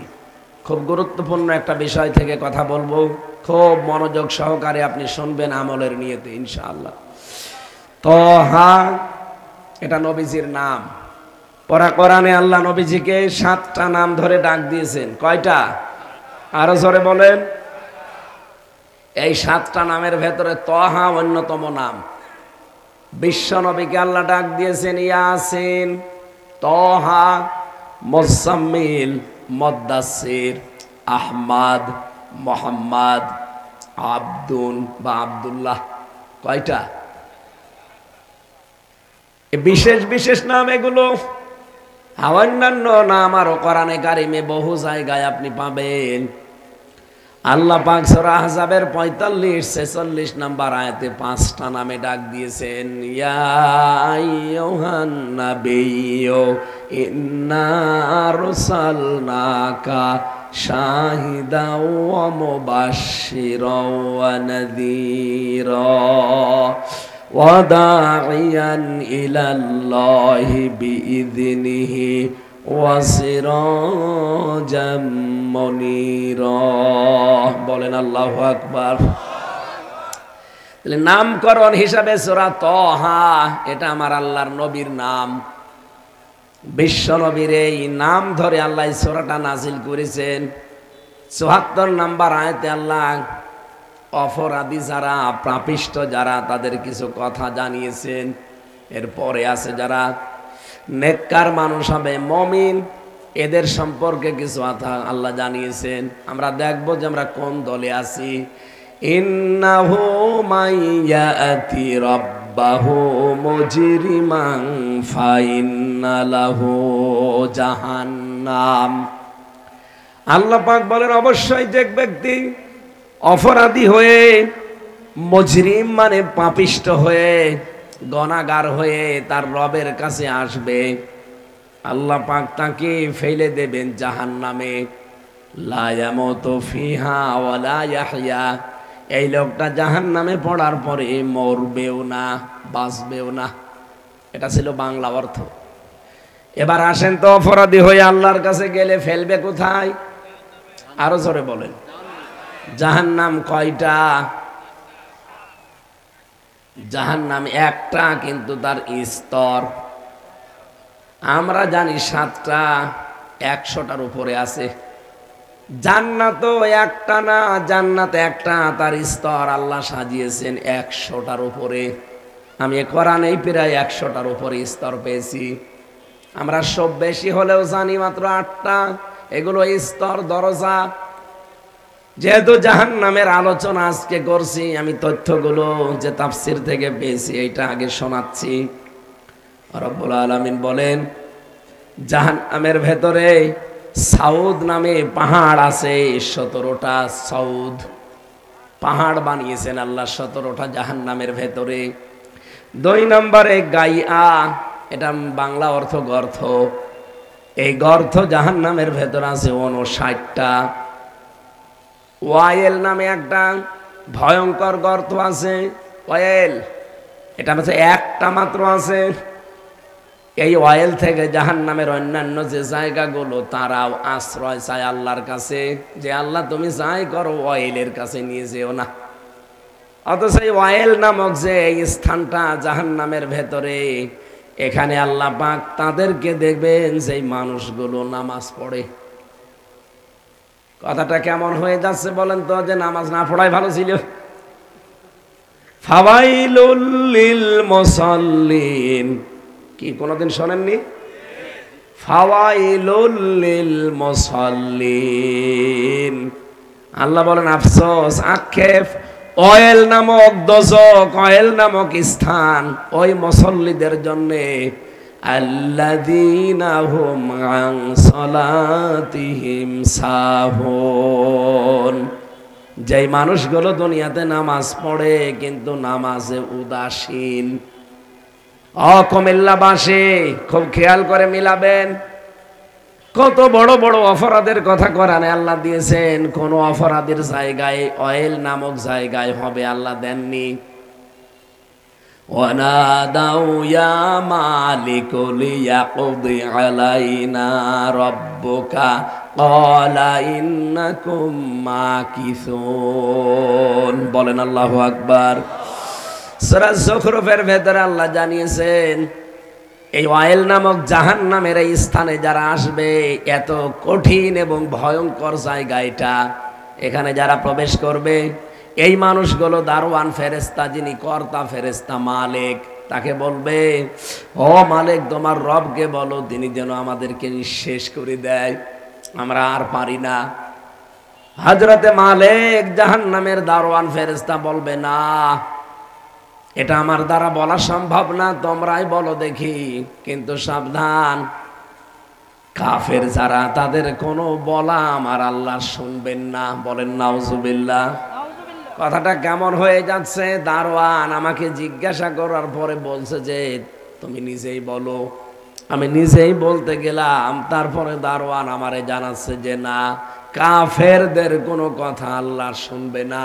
খুব গুরুত্বপূর্ণ একটা বিষয় থেকে কথা বলবো, খুব মনোযোগ সহকারে আপনি শুনবেন আমলের নিয়তে ইনশাআল্লাহ। তাহা এটা নবীজির নাম। পরা কোরআনে আল্লাহ নবীজিকে 7টা নাম ধরে ডাক দিয়েছেন। কয়টা? আরো জোরে বলেন। এই 7টা নামের ভেতরে তাহা অন্যতম নাম। বিশ্ব নবীকে আল্লাহ ডাক দিয়েছেন ইয়াসিন, তাহা, মুজাম্মিল, মুদ্দাসির, আহমদ, মুহাম্মদ, আব্দুল বা আব্দুল্লাহ। কয়টা? বিশেষ বিশেষ নাম এগুলো। অন্যান্য নাম আরো কোরআনে কারিমে বহু জায়গায় আপনি পাবেন। আল্লাহ পাক সূরা আহজাবের 45-46 নাম্বার আয়াতে 5টা নামে ডাক দিয়েছেন। ইয়া আইয়ুহান নাবিয়্যু ইন্না আরসালনাকা শাহিদাও ওয়া মুবাশশিরাও ওয়া নাযীরা ওয়া দাঈয়ান ইলাল্লাহি বিইযনিহি ওয়া সিরাজাম মুনীরা। বলেন আল্লাহু আকবার। নামকরণ হিসাবে সূরা তাহা, এটা আমার আল্লাহর নবীর নাম। বিশ্ব নবীর এই নাম ধরে আল্লাহ সূরাটা নাজিল করেছেন। ৭৪ নাম্বার আয়াতে আল্লাহ অপরাধী যারা, পাপিষ্ঠ যারা, তাদের কিছু কথা জানিয়েছেন। এরপরে আছে যারা নেককার মানুষ হবে, মুমিন, এদের সম্পর্কে কিছু কথা আল্লাহ জানিয়েছেন। আমরা দেখব যে আমরা কোন দলে আছি। ইন্নাহু মাইয়াতি রাব্বাহু রাব্বাহু মুজরিমান ফাইন্না লাহু জাহান্নাম। আল্লাহ পাক বলেন অবশ্যই যে ব্যক্তি অপরাধী হয়ে, মুজরিম মানে পাপিষ্ট হয়ে, গুনাহগার হয়ে তার রবের কাছে আসবে, আল্লাহ পাক তাকে ফেলে দেবেন জাহান্নামে। লা ইয়ামুতু ফিহা ওয়া লা ইয়াহইয়া। এই লোকটা জাহান্নামে পড়ার পরে মরবেও না, বাঁচবেও না। এটা ছিল বাংলা অর্থ। এবার আসেন তো, অপরাধী হয়ে আল্লাহর কাছে গেলে ফেলবে কোথায়? আরো জোরে বলেন। জাহান্নাম কয়টা? জাহান্নাম একটা, কিন্তু তার স্তর আমরা জানি 7টা, 100টার উপরে আছে। জান্নাত একটা না, জান্নাত একটা, তার স্তর আল্লাহ সাজিয়েছেন 100টার উপরে। আমি কোরআনেই প্রায় 100টার উপরে স্তর পেয়েছি। আমরা সব বেশি হলেও জানি মাত্র 8টা। এগুলো স্তর, দরজা। যেহেতু জাহান্নামের আলোচনা আজকে করছি, আমি তথ্যগুলো যে তাফসীর থেকে পেয়েছি এইটা আগে শোনাচ্ছি। রব্বুল আলামিন বলেন জাহান্নামের ভেতরে সাউদ নামে পাহাড় আছে। 17টা সাউদ পাহাড় বানিয়েছেন আল্লাহ 17টা জাহান্নামের ভেতরে। 2 নম্বরে গাইয়া, এটা বাংলা অর্থ গর্ত। এই গর্ত জাহান্নামের ভেতর আছে 59টা। ওয়াইল নামে একটা ভয়ঙ্কর গর্ত আছে, ওয়াইল, এটা হচ্ছে একটা মাত্র আছে। এই ওয়াইল থেকে জাহান্নামের অন্যান্য যে জায়গাগুলো তারাও আশ্রয় চায় আল্লাহর কাছে, যে আল্লাহ তুমি যাই করো ওয়াইলের কাছে নিয়ে যেও না। অথচ এই ওয়াইল নামক যে এই স্থানটা জাহান্নামের ভেতরে, এখানে আল্লাহ পাক তাদেরকে দেখবেন যে মানুষগুলো নামাজ পড়ে। কথাটা কেমন হয়ে যাচ্ছে বলেন তো, যে নামাজ না পড়াই ভালো ছিল। ফাওয়াইলুল লিল মুসাল্লিন, কি কোনদিন শোনেননি? ফাওয়াইলুল লিল মুসাল্লিন। আল্লাহ বলেন আফসোস, আক্ষেপ, ওয়াইল নামক দোজখ, ওয়াইল নামক স্থান ওই মুসল্লিদের জন্যে আল্লাযীনা হুম আন সালাতিহিম সাহুন। যেই মানুষগুলো দুনিয়াতে নামাজ পড়ে কিন্তু নামাজে উদাসীন। কুমিল্লাবাসী খুব খেয়াল করে মিলাবেন, কত বড় বড় অপরাধের কথা কোরআনে আল্লাহ দিয়েছেন, কোন অপরাধের জায়গায় ওয়াইল নামক জায়গায় হবে আল্লাহ দেননি। ওয়ানাদাউ ইয়া মালিকু লিয়াকদি আলাইনা রাব্বুকা ক্বালা ইন্নাকুম মাকিসুন। বলেন আল্লাহু আকবার। সূরা যুখরুফের ভেতরে আল্লাহ জানিয়েছেন এই ওয়াইল নামক জাহান্নামের এই স্থানে যারা আসবে, এত কঠিন এবং ভয়ঙ্কর জায়গা এটা, এখানে যারা প্রবেশ করবে এই মানুষগুলো দারওয়ান ফেরেশতা, যিনি কর্তা ফেরেশতা মালিক, তাকে বলবে ও মালিক তোমার রবকে বলো তিনি যেন আমাদেরকে নিঃশেষ করে দেয়, আমরা আর পারি না। হযরতে মালিক জাহান্নামের দারওয়ান ফেরেশতা বলবে না, এটা আমার দ্বারা বলা সম্ভব না, তোমরাই বলো দেখি। কিন্তু সাবধান, কাফের যারা তাদের কোনো বলা আমার আল্লাহ শুনবেন না। বলেন নাউজুবিল্লাহ। কথাটা কেমন হয়ে যাচ্ছে? দারওয়ান আমাকে জিজ্ঞাসা করার পরে বলছে যে তুমি নিজেই বলো। আমি নিজেই বলতে গেলাম, তারপরে দারওয়ান আমারে জানাচ্ছে যে না, কাফেরদের কোনো কথা আল্লাহ শুনবে না।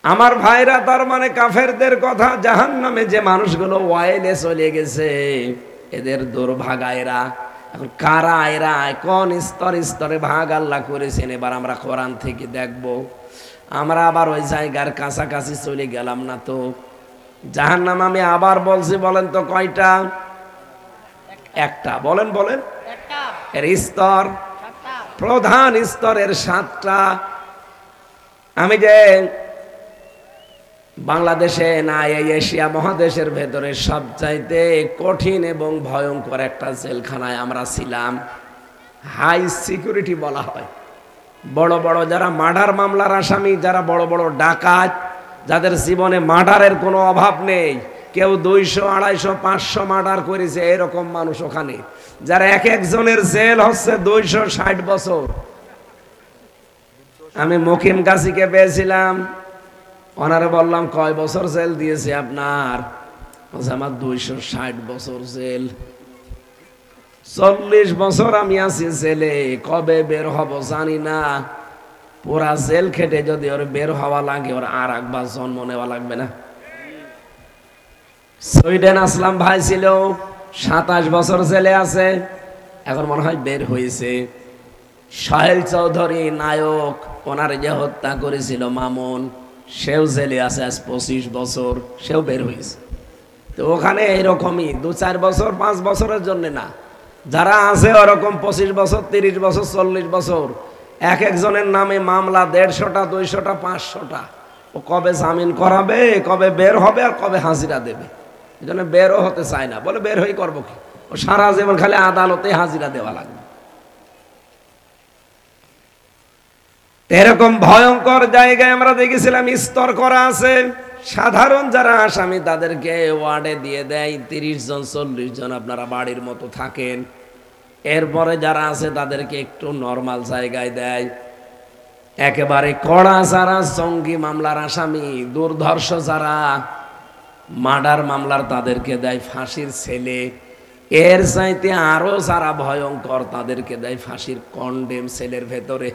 আমার ভাইরা, তার মানে কাফেরদের কথা, জাহান্নামে যে মানুষগুলো ওয়াইলে চলে গেছে এদের দুর্ভাগা এরা। এখন কারা এরা, কোন স্তরে স্তরে ভাগ আল্লাহ করেছেন, এবার আমরা কোরআন থেকে দেখব। আমরা আবার ওই জায়গার কাছাকাছি চলে গেলাম না তো। জাহান্নাম আমি আবার বলছি, বলেন তো কয়টা? একটা। বলেন বলেন। এর স্তর, প্রধান স্তরের 7টা। আমি যে বাংলাদেশে না, এই এশিয়া মহাদেশের ভেতরে সবচাইতে কঠিন এবং ভয়ঙ্কর একটা জেলখানায় আমরা ছিলাম। হাই সিকিউরিটি বলা হয়। বড় বড় যারা মার্ডার মামলার আসামি, যারা বড় বড় ডাকাত, যাদের জীবনে মার্ডারের কোনো অভাব নেই, কেউ 200, 250, 500 মার্ডার করেছে, এরকম মানুষ ওখানে, যারা এক একজনের জেল হচ্ছে 260 বছর। আমি মকিম গাছিকে পেয়েছিলাম, ওনারে বললাম কয় বছর জেল দিয়েছে আপনার? আমার 260 বছর জেল। 40 বছর আমি আছি জেলে, কবে বের হব জানি না। পুরা জেল খেটে যদি ওর বের হওয়া লাগে, ওর আর একবার জন্ম নেওয়া লাগবে না। সুইডেন আসলাম ভাই ছিল, 27 বছর জেলে আছে, এখন মনে হয় বের হয়েছে। সাহেল চৌধুরী নায়ক, ওনার যে হত্যা করেছিল মামুন, সেও জেলে আছে আজ 25 বছর, সেও বের হয়েছে। তো ওখানে এইরকমই 2-4 বছর 5 বছরের জন্য না, যারা আছে ওরকম 25 বছর 30 বছর 40 বছর, এক একজনের নামে মামলা 150টা 200টা 500টা। ও কবে জামিন করাবে, কবে বের হবে, আর কবে হাজিরা দেবে, এই জন্য বেরও হতে চায় না। বলে বের হয়ে করবো কি, ও সারা জীবন খালি আদালতে হাজিরা দেওয়া লাগবে। এরকম ভয়ঙ্কর জায়গায় আমরা দেখেছিলাম স্তর করা আছে। সাধারণ যারা আসামি তাদেরকে ওয়ার্ডে দিয়ে দেয় 30 জন 40 জন, আপনারা বাড়ির মতো থাকেন। এরপরে যারা আছে তাদেরকে একটু নরমাল জায়গায় দেয়। একেবারে কড়া যারা জঙ্গি মামলার আসামি, দুর্ধর্ষ যারা মার্ডার মামলার, তাদেরকে দেয় ফাঁসির ছেলে। এর চাইতে আরো যারা ভয়ঙ্কর তাদেরকে দেয় ফাঁসির কন্ডেম সেলের ভেতরে।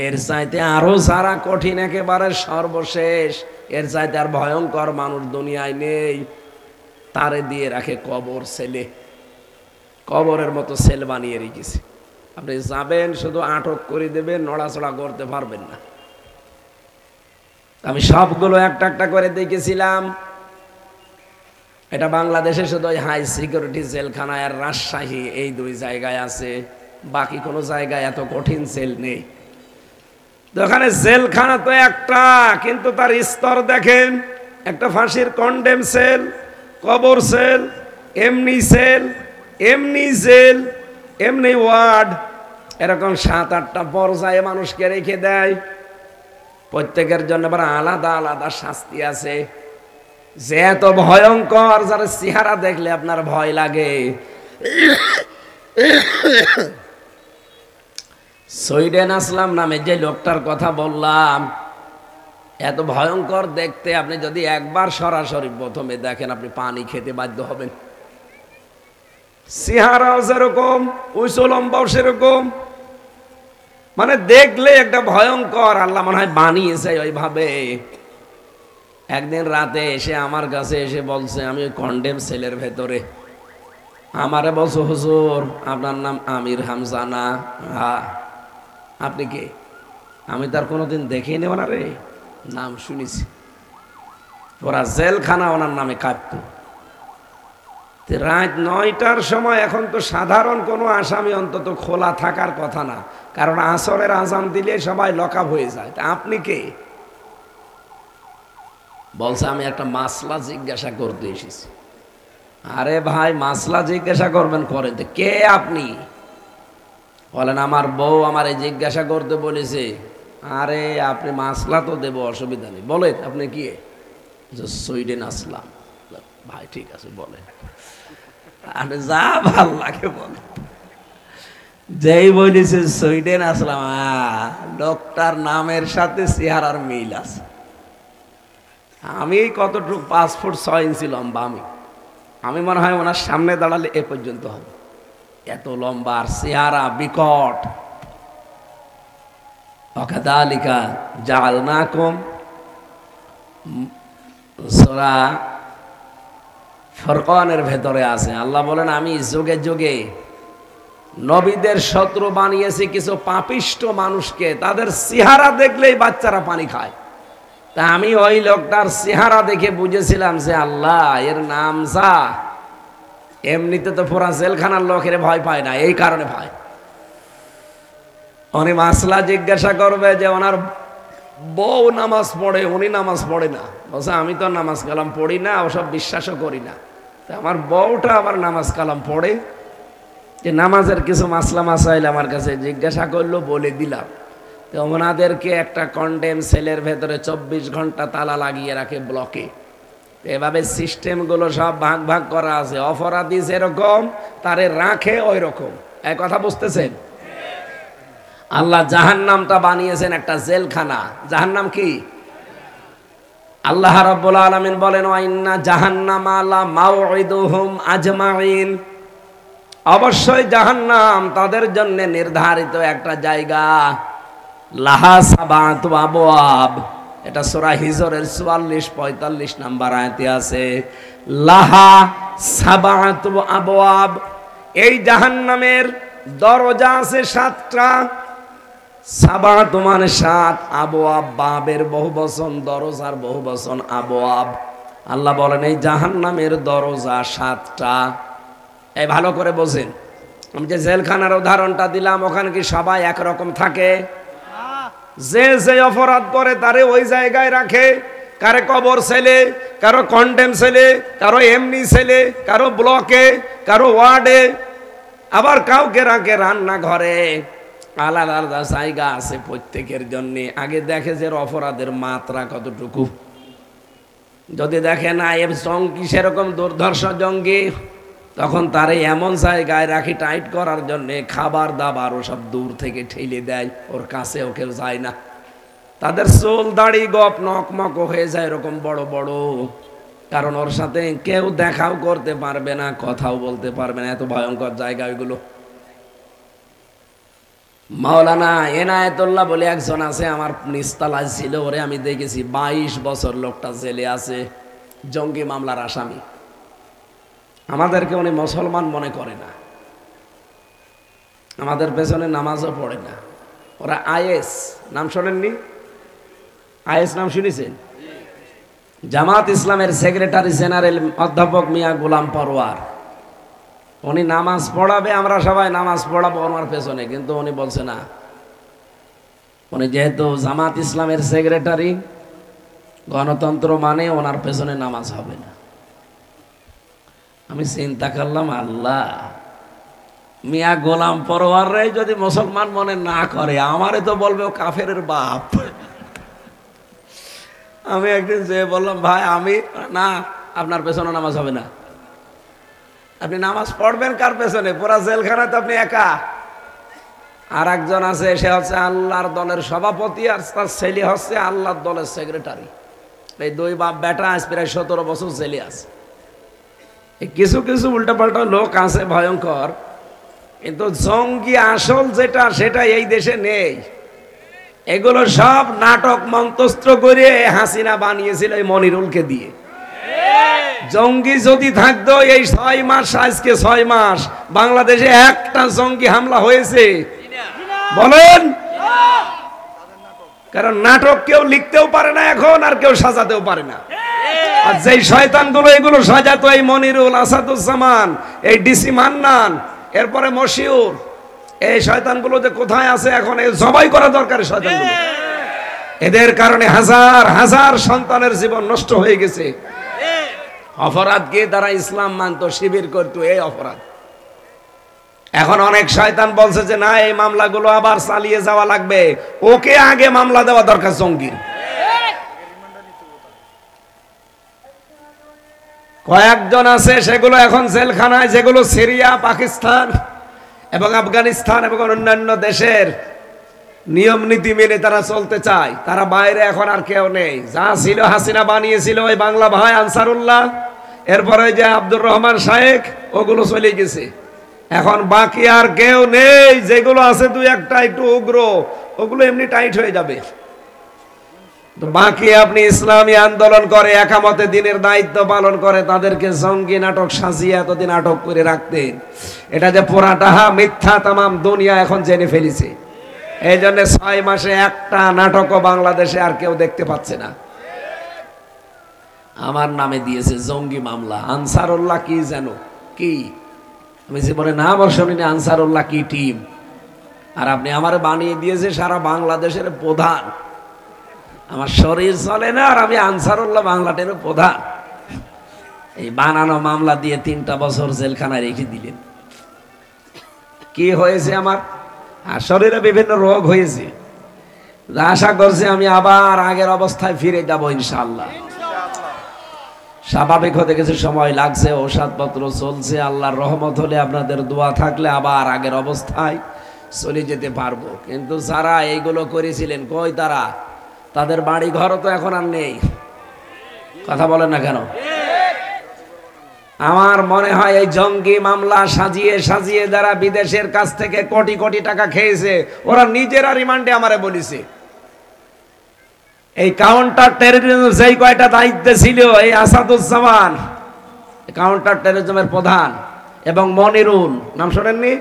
এর চাইতে আরো যারা কঠিন, একেবারে সর্বশেষ, এর চাইতে আর ভয়ঙ্কর মানুষ দুনিয়ায় নেই, তারে দিয়ে রাখে কবর সেলে। কবরের মতো সেল বানিয়ে রেখেছে। আপনি যাবেন, শুধু আটক করে দেবেন, নড়াচড়া করতে পারবেন না। আমি সবগুলো একটা একটা করে দেখেছিলাম। এটা বাংলাদেশে শুধু হাই সিকিউরিটি জেলখানা আর রাজশাহী, এই 2 জায়গায় আছে, বাকি কোনো জায়গায় এত কঠিন সেল নেই। ওখানে জেলখানা তো একটা, কিন্তু তার স্তর দেখেন, একটা ফাঁসির কন্ডেম সেল, কবর সেল, এমনি সেল, এমনি জেল, এমনি ওয়ার্ড, এরকম 7-8টা পর্যায়ে মানুষকে রেখে দেয়। প্রত্যেকের জন্য আবার আলাদা আলাদা শাস্তি আছে। যে এত ভয়ঙ্কর, যার চেহারা দেখলে আপনার ভয় লাগে। সুইডেন আসলাম নামে যে লোকটার কথা বললাম, এত ভয়ঙ্কর দেখতে, আপনি যদি একবার সরাসরি প্রথমে দেখেন, আপনি পানি খেতে বাধ্য হবেন। চেহারাও যেরকম, উঁচু লম্বাও সেরকম, মানে দেখলে একটা ভয়ঙ্কর। আল্লাহ মনে হয় বানিয়েছে ওইভাবে। একদিন রাতে এসে আমার কাছে এসে বলছে, আমি ওই কন্ডেম সেলের ভেতরে। আমারে বলছো, হুজুর আপনার নাম আমির হামজা না? হ্যাঁ। আপনি কে? আমি তার কোনোদিন দেখিনি ওনারে, নাম শুনেছি। ওরা জেলখানা ওনার নামে কাঁপত। রাত 9টার সময়, এখন তো সাধারণ কোনো আসামি অন্তত খোলা থাকার কথা না, কারণ আসরের আজান দিলে সবাই লকআপ হয়ে যায়। তা আপনি কে? বলছে আমি একটা মাসলা জিজ্ঞাসা করতে এসেছি। আরে ভাই, মাসলা জিজ্ঞাসা করবেন করেন তো, কে আপনি? বলেন আমার বউ আমারে জিজ্ঞাসা করতে বলেছে। আরে আপনি মাসলা তো দেবো, অসুবিধা নেই, বলেন আপনি কি? সুইডেন আসলাম। ভাই ঠিক আছে বলেন, আপনি যা ভাল লাগে বলেন। যেই বলেছে সুইডেন আসলাম, লোকটার নামের সাথে চেহারার মিল আছে। আমি কতটুকু 5 ফুট 6 ইঞ্চি লম্বা, আমি মনে হয় ওনার সামনে দাঁড়ালে এ পর্যন্ত হবে, এত লম্বা, আর চেহারা বিকট। ওয়াকাযালিকা জাআলনাকুম, সূরা ফুরকানের ভেতরে আছে। আল্লাহ বলেন, আমি যুগে যুগে নবীদের শত্রু বানিয়েছি কিছু পাপিষ্ট মানুষকে, তাদের চেহারা দেখলেই বাচ্চারা পানি খায়। তা আমি ওই লোকটার চেহারা দেখে বুঝেছিলাম যে আল্লাহ, এর নাম যা। এমনিতে তো পুরা জেলখানার লোকের ভয় পায় না, এই কারণে ভয়। উনি মাসলা জিজ্ঞাসা করবে যে ওনার বউ নামাজ পড়ে, উনি নামাজ পড়ে না। বলছে আমি তো নামাজ কালাম পড়ি না, ওসব বিশ্বাসও করি না। তা আমার বউটা আবার নামাজ কালাম পড়ে, যে নামাজের কিছু মাসলা মাসাইল আমার কাছে জিজ্ঞাসা করলো, বলে দিলাম। তো ওনাদেরকে একটা কন্ডেম সেলের ভেতরে 24 ঘন্টা তালা লাগিয়ে রাখে ব্লকে। এভাবে সিস্টেমগুলো সব ভাগ ভাগ করা আছে। অপরাধী যেরকম তারে রাখে ওই রকম। এক কথা বুঝতেছেন? আল্লাহ জাহান্নামটা বানিয়েছেন একটা জেলখানা। জাহান্নাম কি? আল্লাহ রাব্বুল আলামিন বলেন ওয়া ইন্না জাহান্নামা লা মাউইদুহুম আজমাইন, অবশ্যই জাহান্নাম তাদের জন্য নির্ধারিত একটা জায়গা। লাহা সাবাতু আবওয়াব, এটা সূরা হিজরের 44-45 নাম্বার আয়াতে আছে। লাহা সাবাতু আবওয়াব, এই জাহান্নামের দরজা আছে 7টা। সাবাত মানে 7, আবওয়াব বাবের বহুবচন, দরজার বহুবচন আবওয়াব। আল্লাহ বলেন এই জাহান্নামের দরজা 7টা। এই ভালো করে বোঝেন। আমি যে জেলখানার উদাহরণটা দিলাম, ওখানে কি সবাই একরকম থাকে? যে যে অপরাধ করে তারে ওই জায়গায় রাখে। কারে কবর ছেলে, কারো কন্ডেম ছেলে, কারো এমনি ছেলে, কারো ব্লকে, কারো ওয়ার্ডে, আবার কাউকে রাখে রান্নাঘরে। আলাদা আলাদা জায়গা আছে প্রত্যেকের জন্য। আগে দেখে যে অপরাধের মাত্রা কতটুকু। যদি দেখে না এর জঙ্গি সেরকম দুর্ধর্ষ জঙ্গি, তখন তারে এমন জায়গায় রাখি টাইট করার জন্য খাবার দাবার ও সব দূর থেকে ঠেলে দেয়, ওর কাছেও কেউ যায় না। তাদের চুল দাড়ি গপ নকমক হয়ে যায় এরকম বড় বড়, কারণ ওর সাথে কেউ দেখাও করতে পারবে না, কথাও বলতে পারবে না। এত ভয়ঙ্কর জায়গা ওইগুলো। মাওলানা এনায়েতুল্লাহ বলে একজন আছে, আমার নিস্তালায় ছিল, ওরে আমি দেখেছি 22 বছর লোকটা জেলে আছে, জঙ্গি মামলার আসামি। আমাদেরকে উনি মুসলমান মনে করে না, আমাদের পেছনে নামাজও পড়ে না। ওরা আইএস নাম শোনেননি? আইএস নাম শুনেছেন? জামাত ইসলামের সেক্রেটারি জেনারেল অধ্যাপক মিয়া গোলাম পরোয়ার, উনি নামাজ পড়াবে, আমরা সবাই নামাজ পড়াবো ওনার পেছনে, কিন্তু উনি বলছে না। উনি যেহেতু জামাত ইসলামের সেক্রেটারি, গণতন্ত্র মানে ওনার পেছনে নামাজ হবে না। আমি চিন্তা করলাম, আল্লাহ, মিয়া গোলাম পরোয়ার রে যদি মুসলমান মনে না করে, আমারে তো বলবে ও কাফেরের বাপ। আমি একদিন যে বললাম, ভাই আমি না, আপনার পেছনে নামাজ হবে না। আপনি নামাজ পড়বেন কার পেছনে? পুরা জেলখানায় তো আপনি একা। আর একজন আছে, সে হচ্ছে আল্লাহর দলের সভাপতি, আর তার ছেলে হচ্ছে আল্লাহর দলের সেক্রেটারি। এই দুই বাপ বেটা আজ প্রায় 17 বছর জেলে আছে। কিছু কিছু উল্টাপাল্টা লোক আছে ভয়ঙ্কর, কিন্তু জঙ্গি আসল যেটা, সেটা এই দেশে নেই। এগুলো সব নাটক মন্তস্ত্র করে হাসিনা বানিয়েছিল এই মনিরুলকে দিয়ে। জঙ্গি যদি থাকতো এই 6 মাস, আজকে 6 মাস বাংলাদেশে একটা জঙ্গি হামলা হয়েছে বলেন? কারণ নাটক কেউ লিখতেও পারে না এখন, আর কেউ সাজাতেও পারে না। আর যেই শয়তানগুলো এগুলো সাজাতো, এই মনিরুল, আসাদুজ্জামান, এই ডিসি মান্নান, এরপরে মশিউর, এই শয়তানগুলো যে কোথায় আছে এখন, এই জবাই করা দরকার শয়তানগুলো। এদের কারণে হাজার হাজার সন্তানের জীবন নষ্ট হয়ে গেছে। অপরাধকে দ্বারা ইসলাম মানতো, শিবির করতো, এই অপরাধ। এখন অনেক শয়তান বলছে যে না, এই মামলাগুলো আবার চালিয়ে যাওয়া লাগবে, ওকে আগে মামলা দেওয়া দরকার জঙ্গির। কয়েকজন আছে সেগুলো এখন জেলখানায়, যেগুলো সিরিয়া, পাকিস্তান এবং আফগানিস্তান এবং অন্যান্য দেশের নিয়ম নীতি মেনে তারা চলতে চায়। তারা বাইরে এখন আর কেউ নেই। যা ছিল হাসিনা বানিয়েছিল ওই বাংলা ভাই আনসারুল্লাহ, এরপরে যে আব্দুর রহমান শায়েখ, ওগুলো চলে গেছে। এখন বাকি আর কেউ নেই। যেগুলো আছে দুই একটা একটু উগ্র, ওগুলো এমনি টাইট হয়ে যাবে। বাকি আপনি ইসলামী আন্দোলন করে, একামতে দিনের দায়িত্ব পালন করে, তাদেরকে জঙ্গি নাটক সাজিয়ে এতদিন আটক করে রাখতেন। এটা যে পুরাটা মিথ্যা তামাম দুনিয়া এখন জেনে ফেলেছে। এই জন্য 6 মাসে একটা নাটকও বাংলাদেশে আর কেউ দেখতে পাচ্ছে না। আমার নামে দিয়েছে জঙ্গি মামলা। আনসারুল্লাহ কি যেন কি, আমি জীবনে নাম শুনিনি আনসারুল্লাহ কি টিম। আর আপনি আমার বানিয়ে দিয়েছে সারা বাংলাদেশের প্রধান। আমার শরীর চলে না, আর আমি আনসারুল্লাহ বাংলাদেশের প্রধান। এই বানানো মামলা দিয়ে 3টা বছর জেলখানায় রেখে দিলেন। কি হয়েছে আমার? আর শরীরে বিভিন্ন রোগ হয়েছে। আশা করছি আমি আবার আগের অবস্থায় ফিরে যাব ইনশাআল্লাহ। স্বাভাবিক হতে কিছু সময় লাগছে, ঔষধপত্র চলছে, আল্লাহর রহমত হলে আপনাদের দোয়া থাকলে আবার আগের অবস্থায় চলে যেতে পারবো। কিন্তু যারা এইগুলো করেছিলেন কই তারা? তাদের বাড়ি ঘরও তো এখন আর নেই। কথা বলেন না কেন? আমার মনে হয় এই জঙ্গি মামলা সাজিয়ে সাজিয়ে যারা বিদেশের কাছ থেকে কোটি কোটি টাকা খেয়েছে, ওরা নিজেরা রিমান্ডে আমারে বলেছে এই কাউন্টার টেররিজম যেই কয়টা দায়িত্বে ছিল, এই আসাদুজ্জামান কাউন্টার টেররিজমের প্রধান এবং মনিরুল নাম শোনেননি?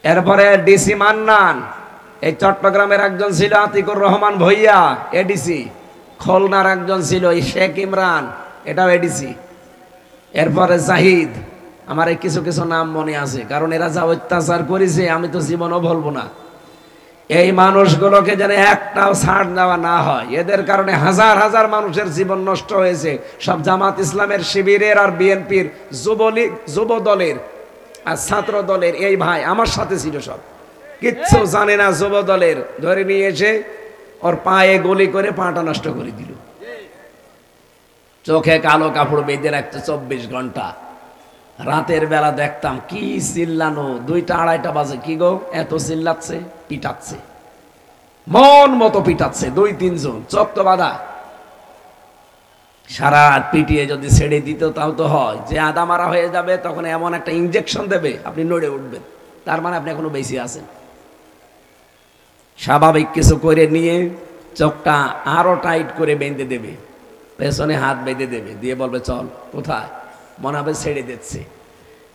এরপরে ডিসি মান্নান, এই চট্টগ্রামের একজন ছিল আতিকুর রহমান ভইয়া এডিসি, খুলনার একজন ছিল শেখ ইমরান, এটাও এডিসি। এরপরে জাহিদ, আমার এই কিছু কিছু নাম মনে আছে, কারণ এরা যা অত্যাচার করেছে আমি তো জীবনও বলবো না। এই মানুষগুলোকে যেন একটাও ছাড় দেওয়া না হয়, এদের কারণে হাজার হাজার মানুষের জীবন নষ্ট হয়েছে। সব জামাত ইসলামের শিবিরের আর বিএনপির যুবলীগ যুব দলের আর ছাত্র দলের এই ভাই আমার সাথে ছিল, সব কিচ্ছু জানে না। যুব দলের ধরে নিয়ে এসে ওর পায়ে গুলি করে পাটা নষ্ট করে দিল, চোখে কালো কাপড় বেঁধে রাখতে 24 ঘন্টা। রাতের বেলা দেখতাম কি চিল্লানো, 2টা 2:30 বাজে, কি গো এত চিল্লাচ্ছে, পিটাচ্ছে মন মতো পিটাচ্ছে, 2-3 জন চোখ তো বাঁধা। সারা রাত পিটিয়ে যদি ছেড়ে দিত তাও তো হয়, যে আদা মারা হয়ে যাবে তখন এমন একটা ইনজেকশন দেবে আপনি নড়ে উঠবেন, তার মানে আপনি এখনো বেশি আছেন। স্বাভাবিক কিছু করে নিয়ে চোখটা আরো টাইট করে বেঁধে দেবে, পেছনে হাত বেঁধে দেবে, দিয়ে বলবে চল। কোথায়? মনে হবে ছেড়ে দিচ্ছে।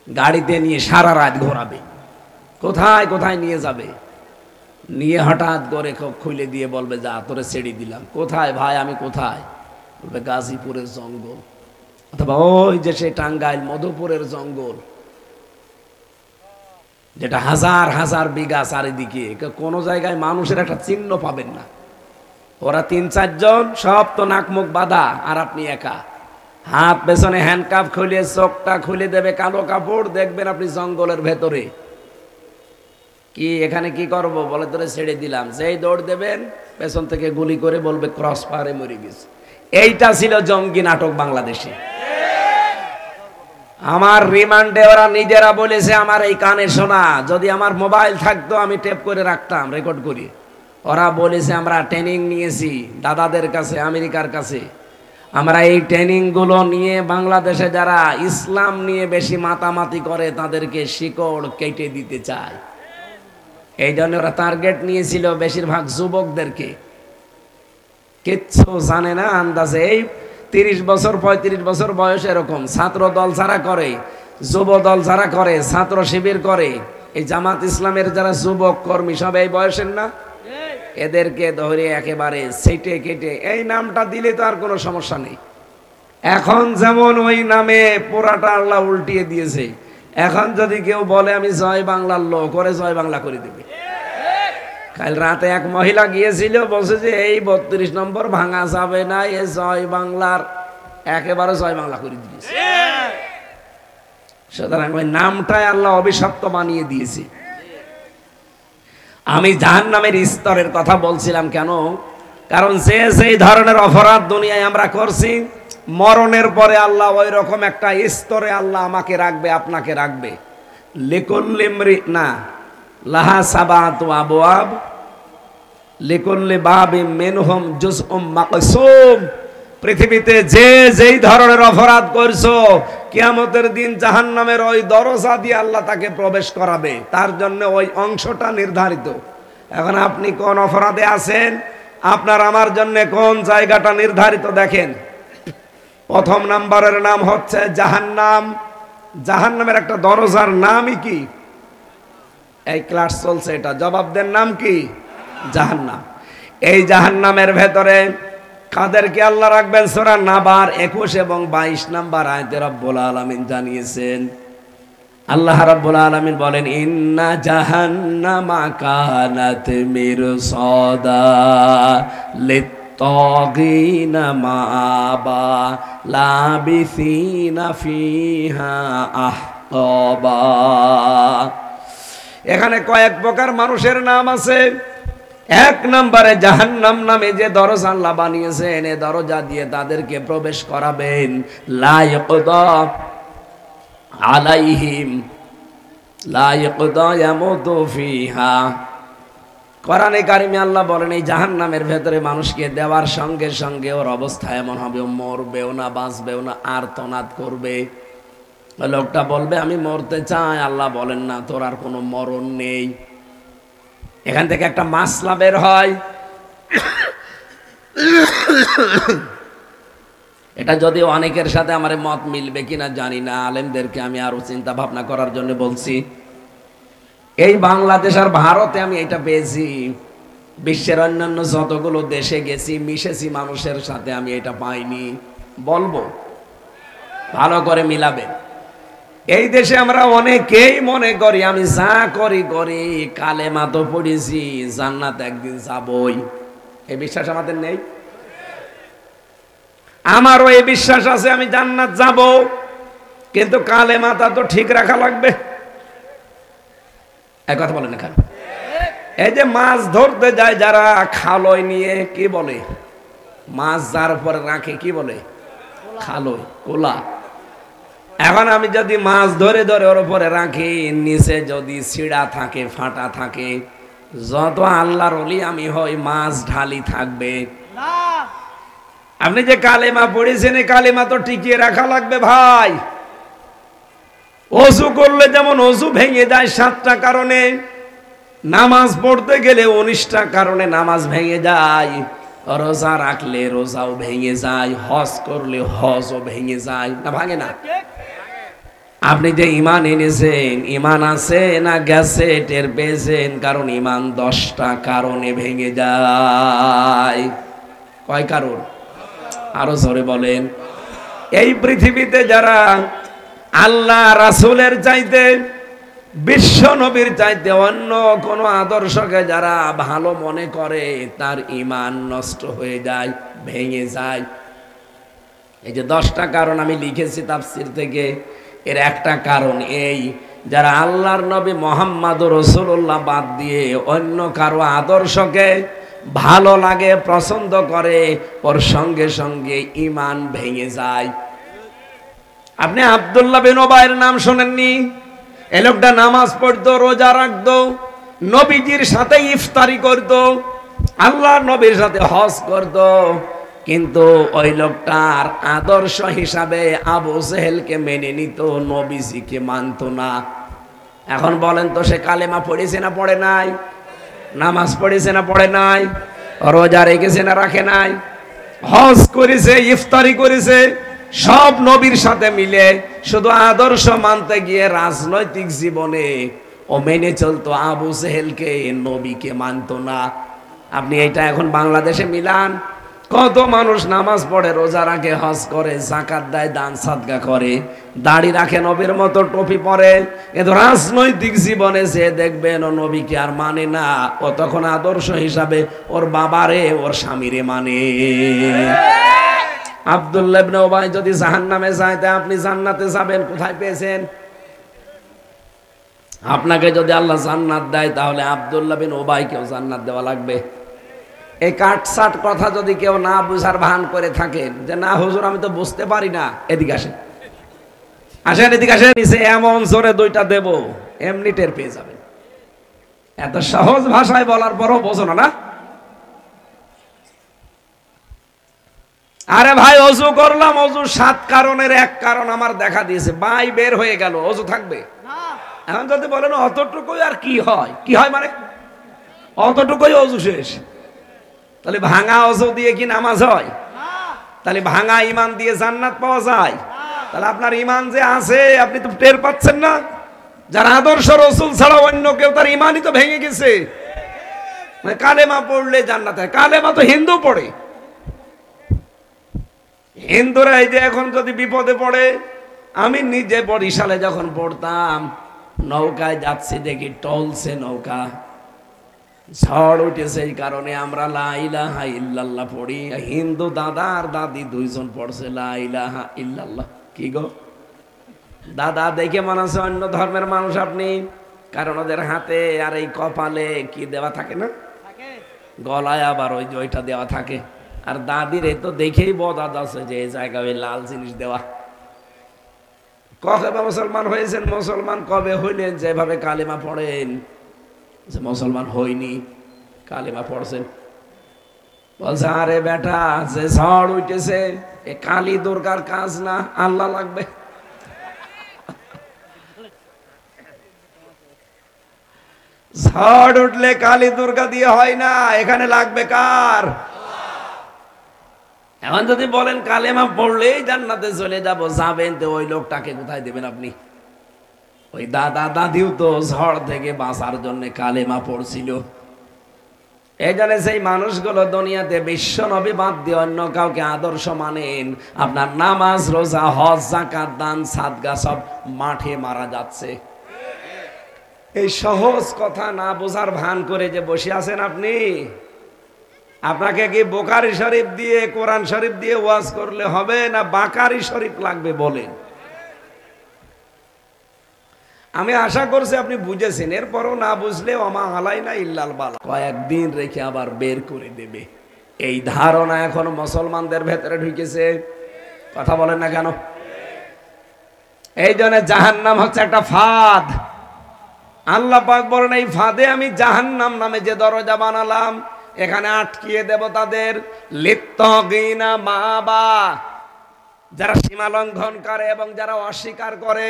গাড়িতে নিয়ে সারা রাত ঘোরাবে, কোথায় কোথায় নিয়ে যাবে, নিয়ে হঠাৎ করে খুলে দিয়ে বলবে যা তোরে ছেড়ে দিলাম। কোথায় ভাই? আমি কোথায়? বলবে গাজীপুরের জঙ্গল, অথবা ওই যে সেই টাঙ্গাইল মধুপুরের জঙ্গল, যেটা হাজার হাজার বিঘা চারিদিকে, কোনো জায়গায় মানুষের একটা চিহ্ন পাবেন না। ওরা 3-4 জন, সব তো নাক মুখ বাঁধা, আর আপনি একা। হাত পেছনে হ্যান্ডকাপ খুলে চোখটা খুলে দেবে কালো কাপড়, দেখবেন আপনি জঙ্গলের ভেতরে। কি এখানে কি করব? বলে তোরে ছেড়ে দিলাম। যেই দৌড় দেবেন পেছন থেকে গুলি করে বলবে ক্রস ফায়ারে মরে গেছে। এইটা ছিল জঙ্গি নাটক বাংলাদেশে। আমার রিমান্ডে ওরা নিজেরা বলেছে, আমার এই কানে শোনা, যদি আমার মোবাইল থাকতো আমি টেপ করে রাখতাম, রেকর্ড করি। ওরা বলেছে আমরা ট্রেনিং নিয়েছি দাদাদের কাছে, আমেরিকার কাছে। আমরা এই ট্রেনিংগুলো নিয়ে বাংলাদেশে যারা ইসলাম নিয়ে বেশি মাতামাতি করে তাদেরকে শিকড় কেটে দিতে চায়। এই জন্য ওরা টার্গেট নিয়েছিল বেশিরভাগ যুবকদেরকে। কিচ্ছু জানে না, আন্দাজে এই 30 বছর 35 বছর বয়স, এরকম ছাত্র দল যারা করে, যুব দল যারা করে, ছাত্র শিবির করে, এই জামাত ইসলামের যারা যুবক কর্মী সব এই বয়সের না, এদেরকে ধরে একেবারে সেটে কেটে এই নামটা দিলে তো আর কোনো সমস্যা নেই। এখন যেমন ওই নামে পুরাটা আল্লাহ উল্টিয়ে দিয়েছে, এখন যদি কেউ বলে আমি জয় বাংলার লোক, করে জয় বাংলা করে দেবে। কাল রাতে এক মহিলা গিয়েছিল, বলছে যে এই 32 নম্বর ভাঙা যাবে না, এ জয় বাংলার একেবারে জয় বাংলা করে দিয়েছে। সুতরাং ওই নামটাই আল্লাহ অভিশপ্ত বানিয়ে দিয়েছে। আমি জাহান্নামের স্তরের কথা বলছিলাম কেন? কারণ যে সেই ধরনের অপরাধ দুনিয়ায় আমরা করছি, মরণের পরে আল্লাহ ওই রকম একটা স্তরে আল্লাহ আমাকে রাখবে, আপনাকে রাখবে। লিকুল্লি না লাহা সাবাতু আবওয়াব লিকুল্লি বাবিম মিনহুম জুজউম মাকসুম। পৃথিবীতে যে যেই ধরনের অপরাধ করছো, কিয়ামতের দিন জাহান্নামের ওই দরজা দিয়ে আল্লাহ তাকে প্রবেশ করাবে, তার জন্য ওই অংশটা নির্ধারিত। এখন আপনি কোন অপরাধে আছেন, আপনার আমার জন্য কোন জায়গাটা নির্ধারিত দেখেন। প্রথম নাম্বারের নাম হচ্ছে জাহান্নাম। জাহান্নামের একটা দরজার নামই কি? এই ক্লাস চলছে, এটা জবাব দেন, নাম কি? জাহান্নাম। এই জাহান্নামের ভেতরে কাদেরকে আল্লাহ রাখবেন? সূরা নাবার 21 এবং 22 নাম্বার আয়াতে রব্বুল আলামিন জানিয়েছেন। আল্লাহ রাব্বুল আলামিন বলেন, ইন্না জাহান্নামা কানাত মিরসাদা লিত্তাগিনা মাআবা লাবিসিনা ফিহা আহকাবা। এখানে কয়েক প্রকার মানুষের নাম আছে। এক নম্বরে জাহান্নাম নামে যে দরজা আল্লাহ বানিয়েছেন, এই দরজা দিয়ে তাদেরকে প্রবেশ করাবেন। লা ইয়াকদা আলাইহিম লা ইয়াকদা ইয়ামুতু ফিহা। কোরআনে কারিমে আল্লাহ বলেন এই জাহান্নামের ভেতরে মানুষকে দেওয়ার সঙ্গে সঙ্গে ওর অবস্থা এমন হবে, ও মরবেও না, বাঁচবেও না, আর্তনাদ করবে। লোকটা বলবে আমি মরতে চাই, আল্লাহ বলেন না, তোর আর কোনো মরণ নেই। এখান থেকে একটা মাসলা বের হয়। এটা যদিও অনেকের সাথে আমার মত মিলবে কিনা জানি না, আলেমদেরকে আমি আরো চিন্তা ভাবনা করার জন্য বলছি। এই বাংলাদেশ আর ভারতে আমি এটা পেয়েছি, বিশ্বের অন্যান্য যতগুলো দেশে গেছি, মিশেছি মানুষের সাথে, আমি এটা পাইনি। বলবো ভালো করে মিলাবে। এই দেশে আমরা অনেকেই মনে করি আমি যা করি করি, কালেমা তো পড়েছি, জান্নাত একদিন যাবই। এই বিশ্বাস আমাদের নেই? আমারও এই বিশ্বাস আছে আমি জান্নাত যাব, কিন্তু কালেমাটা তো ঠিক রাখা লাগবে। এক কথা বলেন এখানে। এই যে মাছ ধরতে যায় যারা খালয় নিয়ে, কি বলে মাছ যার উপরে রাখে, কি বলে খালয়, কোলা। এখন আমি যদি মাছ ধরে ধরে ওর উপরে রাখি, নিচে যদি ছিঁড়া থাকে, ফাটা থাকে, যত আল্লাহর ওলি আমি হই, মাছ ঢালি থাকবে। আপনি যে কালেমা পড়েছেন, এই কালেমা তো টিকিয়ে রাখা লাগবে ভাই। ওযু করলে যেমন ওযু ভেঙে যায় 7টা কারণে, নামাজ পড়তে গেলে 19টা কারণে নামাজ ভেঙে যায়, রোজা রাখলে রোজাও ভেঙে যায়, হজ করলে হজও ভেঙে যায়, না ভাঙে না? আপনি যে ঈমান এনেছেন, ঈমান আছে না গেছে টের পেয়েছেন? কারণ ঈমান 10টা কারণে ভেঙে যায়। কয় কারণ? আরো জোরে বলেন। এই পৃথিবীতে যারা আল্লাহ রাসূলের চাইতে, বিশ্ব নবীর চাইতে অন্য কোন আদর্শকে যারা ভালো মনে করে, তার ঈমান নষ্ট হয়ে যায়, ভেঙে যায়। এই যে 10টা কারণ আমি লিখেছি তাফসীর থেকে, এর একটা কারণ এই, যারা আল্লাহর নবী মুহাম্মদুর রাসূলুল্লাহ বাদ দিয়ে অন্য কারো আদর্শকে ভালো লাগে, পছন্দ করে, ওর সঙ্গে সঙ্গে ঈমান ভেঙে যায়। আপনি আব্দুল্লাহ বিন উবাইয়ের নাম শোনেননি? এই লোকটা নামাজ পড়তো, রোজা রাখতো, নবীজির সাথে ইফতারি করতো, আল্লাহর নবীর সাথে হজ করতো, কিন্তু ওই লোকটার আদর্শ হিসাবে আবু জেহেলকে মেনে নিত, নবীজিকে মানতো না। এখন বলেন তো, সে কালেমা পড়েছে না পড়ে নাই? নামাজ পড়েছে না পড়ে নাই? রোজা রেখেছে না রাখে নাই? হজ করেছে, ইফতারি করেছে, সব নবীর সাথে মিলে। শুধু আদর্শ মানতে গিয়ে রাজনৈতিক জীবনে ও মেনে চলতো আবু জেহেলকে, নবীকে মানতো না। আপনি এটা এখন বাংলাদেশে মিলান, কত মানুষ নামাজ পড়ে, রোজা রাখে, হজ করে, যাকাত দেয়, দান সাদকা করে, দাড়ি রাখে, নবীর মতো টুপি পরে, কিন্তু রাজনৈতিক জীবনে যে দেখবেন ও নবীকে আর মানে না, ও তখন আদর্শ হিসাবে ওর বাবারে, ওর স্বামীরে মানে। আব্দুল্লাহ ইবনে উবাই যদি জাহান্নামে যায়, তা আপনি জান্নাতে যাবেন কোথায় পেয়েছেন? আপনাকে যদি আল্লাহ জান্নাত দেয়, তাহলে আব্দুল্লাহ বিন উবাইকেও জান্নাত দেওয়া লাগবে। এই কাটসাট কথা যদি কেউ না বুঝার ভান করে থাকেন, যে না হুজুর আমি তো বুঝতে পারি না, এদিকে আসেন, আসেন এদিকে আসেন, নিচে এমন জোরে 2টা দেব, এমনি টের পেয়ে যাবেন। এত সহজ ভাষায় বলার পরও বোঝো না? আরে ভাই অজু করলাম, অজু 7 কারণের এক কারণ আমার দেখা দিয়েছে, বাই বের হয়ে গেল, অজু থাকবে? এখন যদি বলেন অতটুকুই আর কি হয়, কি হয় মানে অতটুকুই অজু শেষ, তাহলে ভাঙা অজু দিয়ে কি নামাজ হয়? তাহলে ভাঙা ঈমান দিয়ে জান্নাত পাওয়া যায়? তাহলে আপনার ঈমান যে আছে আপনি তো টের পাচ্ছেন না। যার আদর্শ রাসূল ছাড়া অন্য কেউ, তার ঈমানই তো ভেঙে গেছে। মানে কালেমা পড়লে জান্নাত হয়, কালেমা তো হিন্দু পড়ে। হিন্দুরা এই যে এখন যদি বিপদে পড়ে, আমি নিজে বরিশালে যখন পড়তাম, নৌকায় যাচ্ছি, দেখি টলছে নৌকা, ঝড় উঠেছে, এই কারণে আমরা লা ইলাহা ইল্লাল্লাহ পড়ি। হিন্দু দাদা আর দাদি 2জন পড়ছে লা ইলাহা ইল্লাল্লাহ। কি গো দাদা, দেখে মনে হচ্ছে অন্য ধর্মের মানুষ আপনি, কারণ ওদের হাতে আর এই কপালে কি দেওয়া থাকে না, গলায় আবার ওই যে ওইটা দেওয়া থাকে। আর দাদির এই তো দেখেই বোঝা যাচ্ছে যে এই জায়গায় ওই লাল জিনিস দেওয়া। কবে মুসলমান হয়েছেন? মুসলমান কবে হইলেন যেভাবে কালিমা পড়েন? যে মুসলমান হইনি, কালিমা পড়ছেন। বলছে আরে বেটা, যে ঝড় উঠেছে এ কালী দুর্গার কাজ না, আল্লাহ লাগবে। ঝড় উঠলে কালী দুর্গা দিয়ে হয় না, এখানে লাগবে কার? এখন যদি বলেন কালেমা পড়লেই জান্নাতে চলে যাব, যাবেন তো ওই লোকটাকে কোথায় দেবেন আপনি? ওই দাদা দাদিও তো ঝড় থেকে বাঁচার জন্য কালেমা পড়ছিল। এই জন্য সেই মানুষগুলো দুনিয়াতে বিশ্ব নবী বাদ দিয়ে অন্য কাউকে আদর্শ মানেন, আপনার নামাজ রোজা হজ যাকাত দান সাদগা সব মাঠে মারা যাচ্ছে। এই সহজ কথা না বোঝার ভান করে যে বসে আছেন আপনি, আপনাকে কি বুখারী শরীফ দিয়ে কোরআন শরীফ দিয়ে ওয়াজ করলে হবে না বাকারি শরীফ লাগবে বলেন? আমি আশা করছি আপনি বুঝেছেন, এরপরও না বুঝলে ওমা আলাইনা ইল্লাল বালা, কয়েকদিন রেখে আবার বের করে দেবে। এই ধারণা এখন মুসলমানদের ভেতরে ঢুকেছে। কথা বলেন না কেন? এই জন্য জাহান্নাম হচ্ছে একটা ফাঁদ। আল্লাহ পাক বলেন এই ফাঁদে আমি জাহান্নাম নামে যে দরজা বানালাম এখানে আটকিয়ে দেব তাদের। লিত্তাগিনা মাবা, যারা সীমা লঙ্ঘন করে এবং যারা অস্বীকার করে,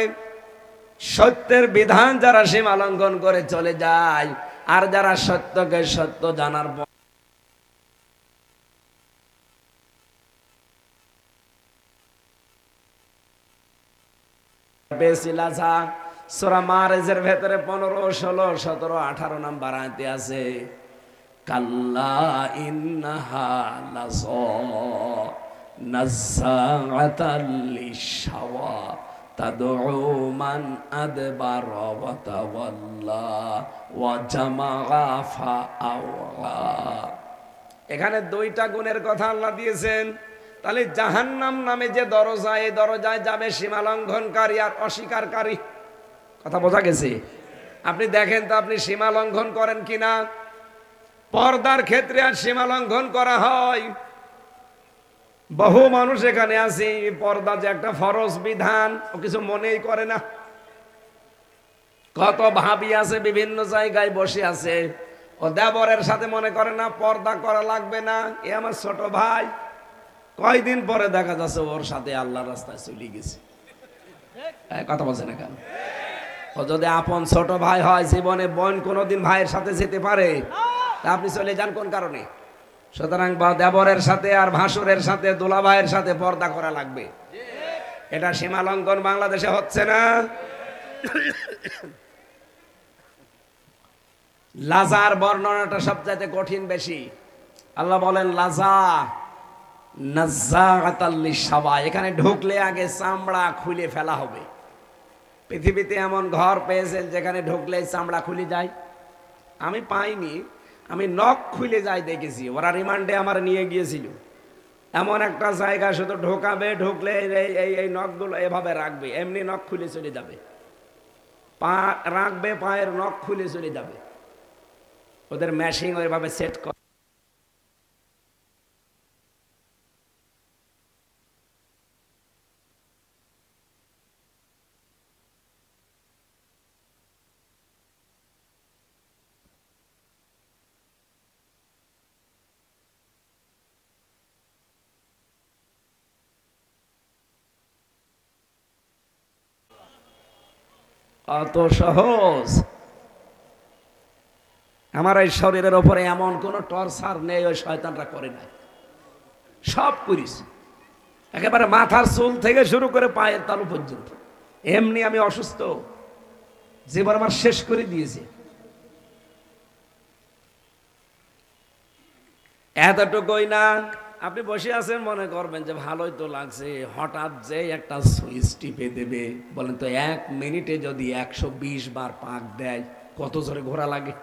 সত্যের বিধান যারা সীমা লঙ্ঘন করে চলে যায়, আর যারা সত্যকে সত্য জানার পর বেসিলাসা সূরা মারেজের ভেতরে 15, 16, 17, 18 নাম্বার আয়াতে আছে কাল্লা ইন্নাহা লাযা নাযাআতাল লিশাওয়া তাদউ মান আদবারা ওয়া তাওয়াল্লা ওয়া জামাআ ফাআওয়া। এখানে দুইটা গুণের কথা আল্লাহ দিয়েছেন। তাহলে জাহান্নাম নামে যে দরজা, এই দরজায় যাবে সীমা লঙ্ঘনকারী আর অস্বীকারী। কথা বোঝা গেছে? আপনি দেখেন তো আপনি সীমা লঙ্ঘন করেন কিনা। পর্দার ক্ষেত্রে আর সীমা লঙ্ঘন করা হয়। বহু মানুষ এখানে আছে পর্দা যে একটা ফরজ বিধান ও কিছু মনেই করে না। কত ভাবি আছে বিভিন্ন জায়গায় বসে আছে, ও দেবরের সাথে মনে করে না পর্দা করা লাগবে না, এ আমার ছোট ভাই। কয়দিন পরে দেখা যাচ্ছে ওর সাথে আল্লাহর রাস্তায় চলে গেছে। কথা বলছে না কেন? ও যদি আপন ছোট ভাই হয়, জীবনে বোন কোনোদিন ভাইয়ের সাথে যেতে পারে? আপনি চলে যান কোন কারণে? সুতরাং দেবরের সাথে আর ভাসুরের সাথে দোলা ভাইয়ের সাথে পর্দা করা লাগবে। এটা সীমা লঙ্ঘন বাংলাদেশে হচ্ছে না? লাজার বর্ণনাটা সবচাইতে কঠিন বেশি। আল্লাহ বলেন লাজা নাযাআতাল লিশাওয়া, এখানে ঢুকলে আগে চামড়া খুলে ফেলা হবে। পৃথিবীতে এমন ঘর পেয়েছেন যেখানে ঢুকলে চামড়া খুলে যায়? আমি পাইনি, আমি নখ খুলে যায় দেখেছি। ওরা রিমান্ডে আমার নিয়ে গিয়েছিল। এমন একটা জায়গা শুধু ঢোকাবে, ঢুকলে এই নখগুলো এভাবে রাখবে, এমনি নখ খুলে চলে যাবে। পা রাখবে, পায়ের নখ খুলে চলে যাবে। ওদের মেশিন ওইভাবে সেট করে। অত সহজ? আমার এই শরীরের ওপরে এমন কোন টর্চার নেই ওই শয়তানরা করে নাই। সব করিস, একেবারে মাথার চুল থেকে শুরু করে পায়ের তালু পর্যন্ত। এমনি আমি অসুস্থ, জীবন আমার শেষ করে দিয়েছে। এতটুকুই না, আপনি বসে আছেন মনে করবেন যে ভালোই তো লাগছে, হঠাৎ যে একটা সুইচ টিপে দেবে। বলেন তো 1 মিনিটে যদি 120 বার পাক দেয় কত জোরে ঘোরা লাগে।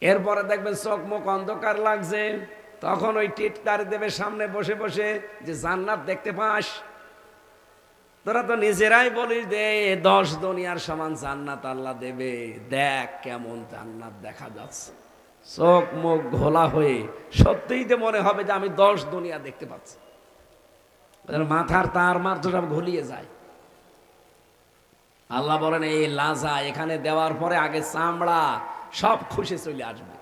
এরপরে দেখবেন চোখ মুখ অন্ধকার লাগছে, তখন ওই টিটকার দেবে সামনে বসে বসে যে জান্নাত দেখতে পাস। তোরা তো নিজেরাই বলিস যে 10 দুনিয়ার সমান জান্নাত আল্লাহ দেবে, দেখ কেমন জান্নাত দেখা যাচ্ছে। চোখ মুখ ঘোলা হয়ে সত্যিই যে মনে হবে যে আমি 10 দুনিয়া দেখতে পাচ্ছি, মাথার তার মাত্র সব ঘুলিয়ে যায়। আল্লাহ বলেন এই লাজা এখানে দেওয়ার পরে আগে চামড়া সব খুশি চলে আসবে।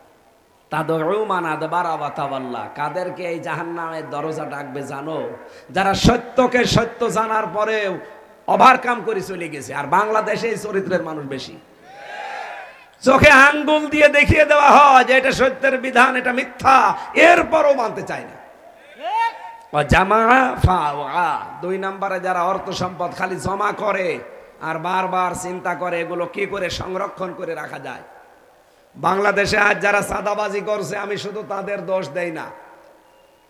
কাদেরকে এই জাহান্নামের দরজা ডাকবে জানো? যারা সত্যকে সত্য জানার পরেও ওভারকাম করে চলে গেছে। আর বাংলাদেশে এই চরিত্রের মানুষ বেশি। চোখে আঙ্গুল দিয়ে দেখিয়ে দেওয়া হয় যে এটা সত্যের বিধান, এটা মিথ্যা, এরপরও মানতে চায় না। দুই নম্বরে যারা অর্থ সম্পদ খালি জমা করে আর বারবার চিন্তা করে এগুলো কি করে সংরক্ষণ করে রাখা যায়। বাংলাদেশে আজ যারা চাঁদাবাজি করছে আমি শুধু তাদের দোষ দেই না,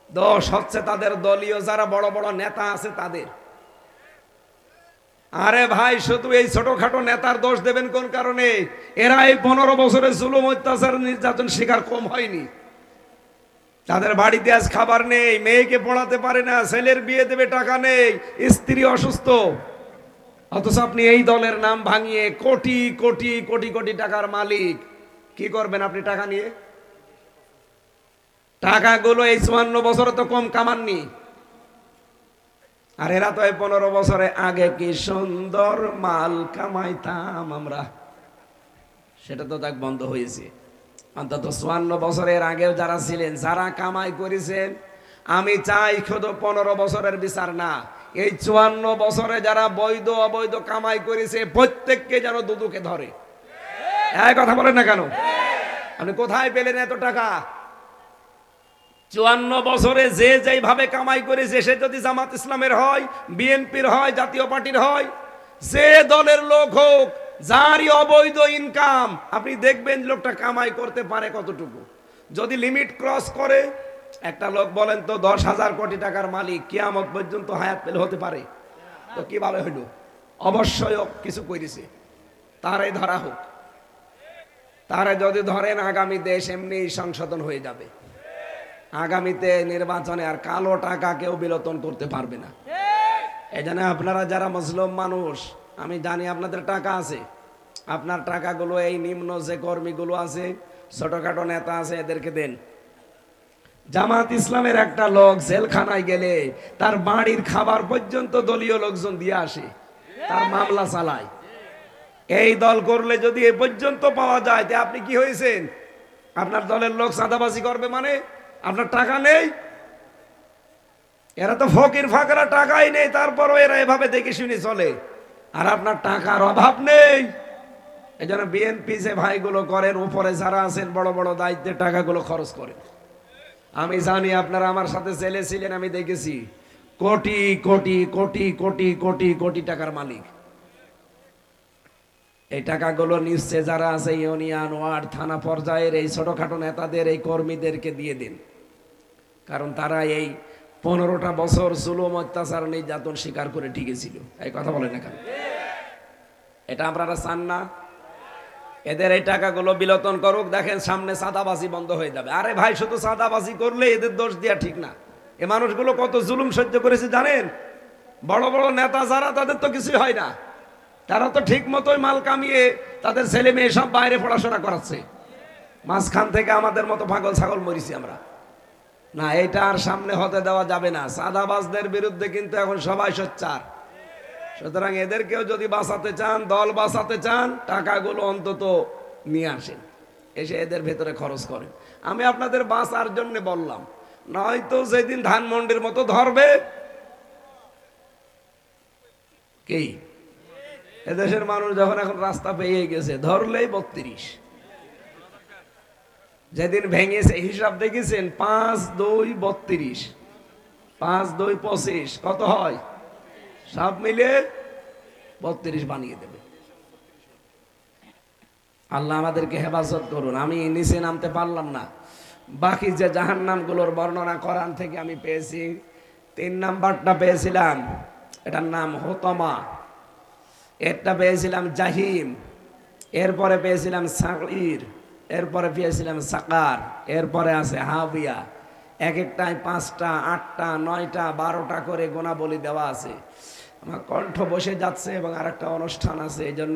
দোষ হচ্ছে তাদের দলীয় যারা বড় বড় নেতা আছে তাদের। আরে ভাই, শুধু এই ছোটখাটো নেতার দোষ দেবেন কোন কারণে? এরা এই 15 বছরে জুলুম অত্যাচার নির্যাতন শিকার কম হয়নি। তাদের বাড়িতে আজ খাবার নেই, মেয়েকে পড়াতে পারে না, ছেলের বিয়ে দেবে টাকা নেই, স্ত্রী অসুস্থ, অথচ আপনি এই দলের নাম ভাঙিয়ে কোটি কোটি কোটি কোটি টাকার মালিক। কি করবেন আপনি টাকা নিয়ে? টাকাগুলো এই 54 বছরে তো কম কামাননি। আর এরা তো এই 15 বছরে আগে কি সুন্দর মাল কামাইতাম আমরা, সেটা তো দেখ বন্ধ হয়েছে। অন্তত 54 বছরের আগেও যারা ছিলেন, যারা কামাই করেছেন, আমি চাই শুধু 15 বছরের বিচার না, এই 54 বছরে যারা বৈধ অবৈধ কামাই করেছে প্রত্যেককে যেন দুদুকে ধরে। এই কথা বলেন না কেন? আপনি কোথায় পেলেন এত টাকা? 54 বছরে যে যেইভাবে কামাই করেছে, সে যদি জামাত ইসলামের হয়, বিএনপির হয়, জাতীয় পার্টির হয়, যে দলের লোক হোক, যারই অবৈধ ইনকাম, আপনি দেখবেন লোকটা কামাই করতে পারে কতটুকু। যদি লিমিট ক্রস করে, একটা লোক বলেন তো 10,000 কোটি টাকার মালিক কিয়ামত পর্যন্ত হায়াত পেলে হতে পারে? তো কিভাবে হইল? অবশ্যই কিছু করেছে, তারাই ধরা হোক। তারা যদি ধরেন, আগামী দেশ এমনি সংশোধন হয়ে যাবে। আগামীতে নির্বাচনে আর কালো টাকা কেউ বিলোপন করতে পারবে না। এই জন্য আপনারা যারা মুসলিম মানুষ, আমি জানি আপনাদের টাকা আছে, আপনার টাকাগুলো এই নিম্ন যে কর্মীগুলো আছে, ছোটখাটো নেতা আছে, এদেরকে দেন। জামাত ইসলামের একটা লোক জেলখানায় গেলে তার বাড়ির খাবার পর্যন্ত দলীয় লোকজন দিয়ে আসে, তার মামলা চালায়। এই দল করলে যদি এ পর্যন্ত পাওয়া যায়, তে আপনি কি হয়েছেন? আপনার দলের লোক চাঁদাবাজি করবে মানে আপনার টাকা নেই? এরা তো ফকির ফাকরা, টাকাই নেই, তারপরও এরা এভাবে দেখে শুনে চলে, আর আপনার টাকার অভাব নেই। এই জন্য বিএনপি যে ভাইগুলো করেন, উপরে যারা আছেন বড় বড় দায়িত্বে, টাকাগুলো খরচ করেন। আমি জানি আপনারা আমার সাথে জেলে ছিলেন, আমি দেখেছি কোটি কোটি কোটি কোটি কোটি কোটি টাকার মালিক। এই টাকাগুলো নিচ্ছে যারা আছে ইউনিয়ন, ওয়ার্ড, থানা পর্যায়ের এই ছোটখাটো নেতাদের, এই কর্মীদেরকে দিয়ে দিন। কারণ তারা এই 15টা বছর জুলুম অত্যাচার নির্যাতন স্বীকার করে টিকেছিল। এই কথা বলে না কেন? এটা আপনারা চান না? এদের এই টাকাগুলো বিলোপন করুক, দেখেন সামনে চাঁদাবাজি বন্ধ হয়ে যাবে। আরে ভাই, শুধু চাঁদাবাজি করলে এদের দোষ দেওয়া ঠিক না। এ মানুষগুলো কত জুলুম সহ্য করেছে জানেন? বড় বড় নেতা যারা, তাদের তো কিছুই হয় না, তারা তো ঠিক মতোই মাল কামিয়ে তাদের ছেলে মেয়ে সব বাইরে পড়াশোনা করাচ্ছে। মাঝখান থেকে আমাদের মতো পাগল ছাগল মরিছি আমরা। না, এটা আর সামনে হতে দেওয়া যাবে না। চাঁদাবাজদের বিরুদ্ধে কিন্তু এখন সবাই সোচ্চার। সুতরাং এদেরকেও যদি বাঁচাতে চান, দল বাঁচাতে চান, টাকাগুলো অন্তত নিয়ে আসেন, এসে এদের ভেতরে খরচ করেন। আমি আপনাদের বাঁচার জন্য বললাম, নয়তো যেদিন ধানমন্ডির মতো ধরবে কি, এদেশের মানুষ যখন এখন রাস্তা পেয়ে গেছে, ধরলেই 32। যেদিন ভেঙেছে হিসাব দেখেছেন, 5, 2, 32, 5, 2, 25, কত হয়? সব মিলে 32 বানিয়ে দেবে। আল্লাহ আমাদেরকে হেফাজত করুন। আমি নিচে নামতে পারলাম না, বাকি যে জাহান্নামগুলোর বর্ণনা কোরআন থেকে আমি পেয়েছি, 3 নাম্বারটা পেয়েছিলাম, এটার নাম হোতমা, এরটা পেয়েছিলাম জাহিম, এরপরে পেয়েছিলাম সাঈর, এরপরে পেয়েছিলাম সাকার, এরপরে আছে হাবিয়া। এক একটাই 5টা, 8টা, 9টা, 12টা করে গোনা বলি দেওয়া আছে। আমার কণ্ঠ বসে যাচ্ছে এবং আরেকটা অনুষ্ঠান আছে, এই জন্য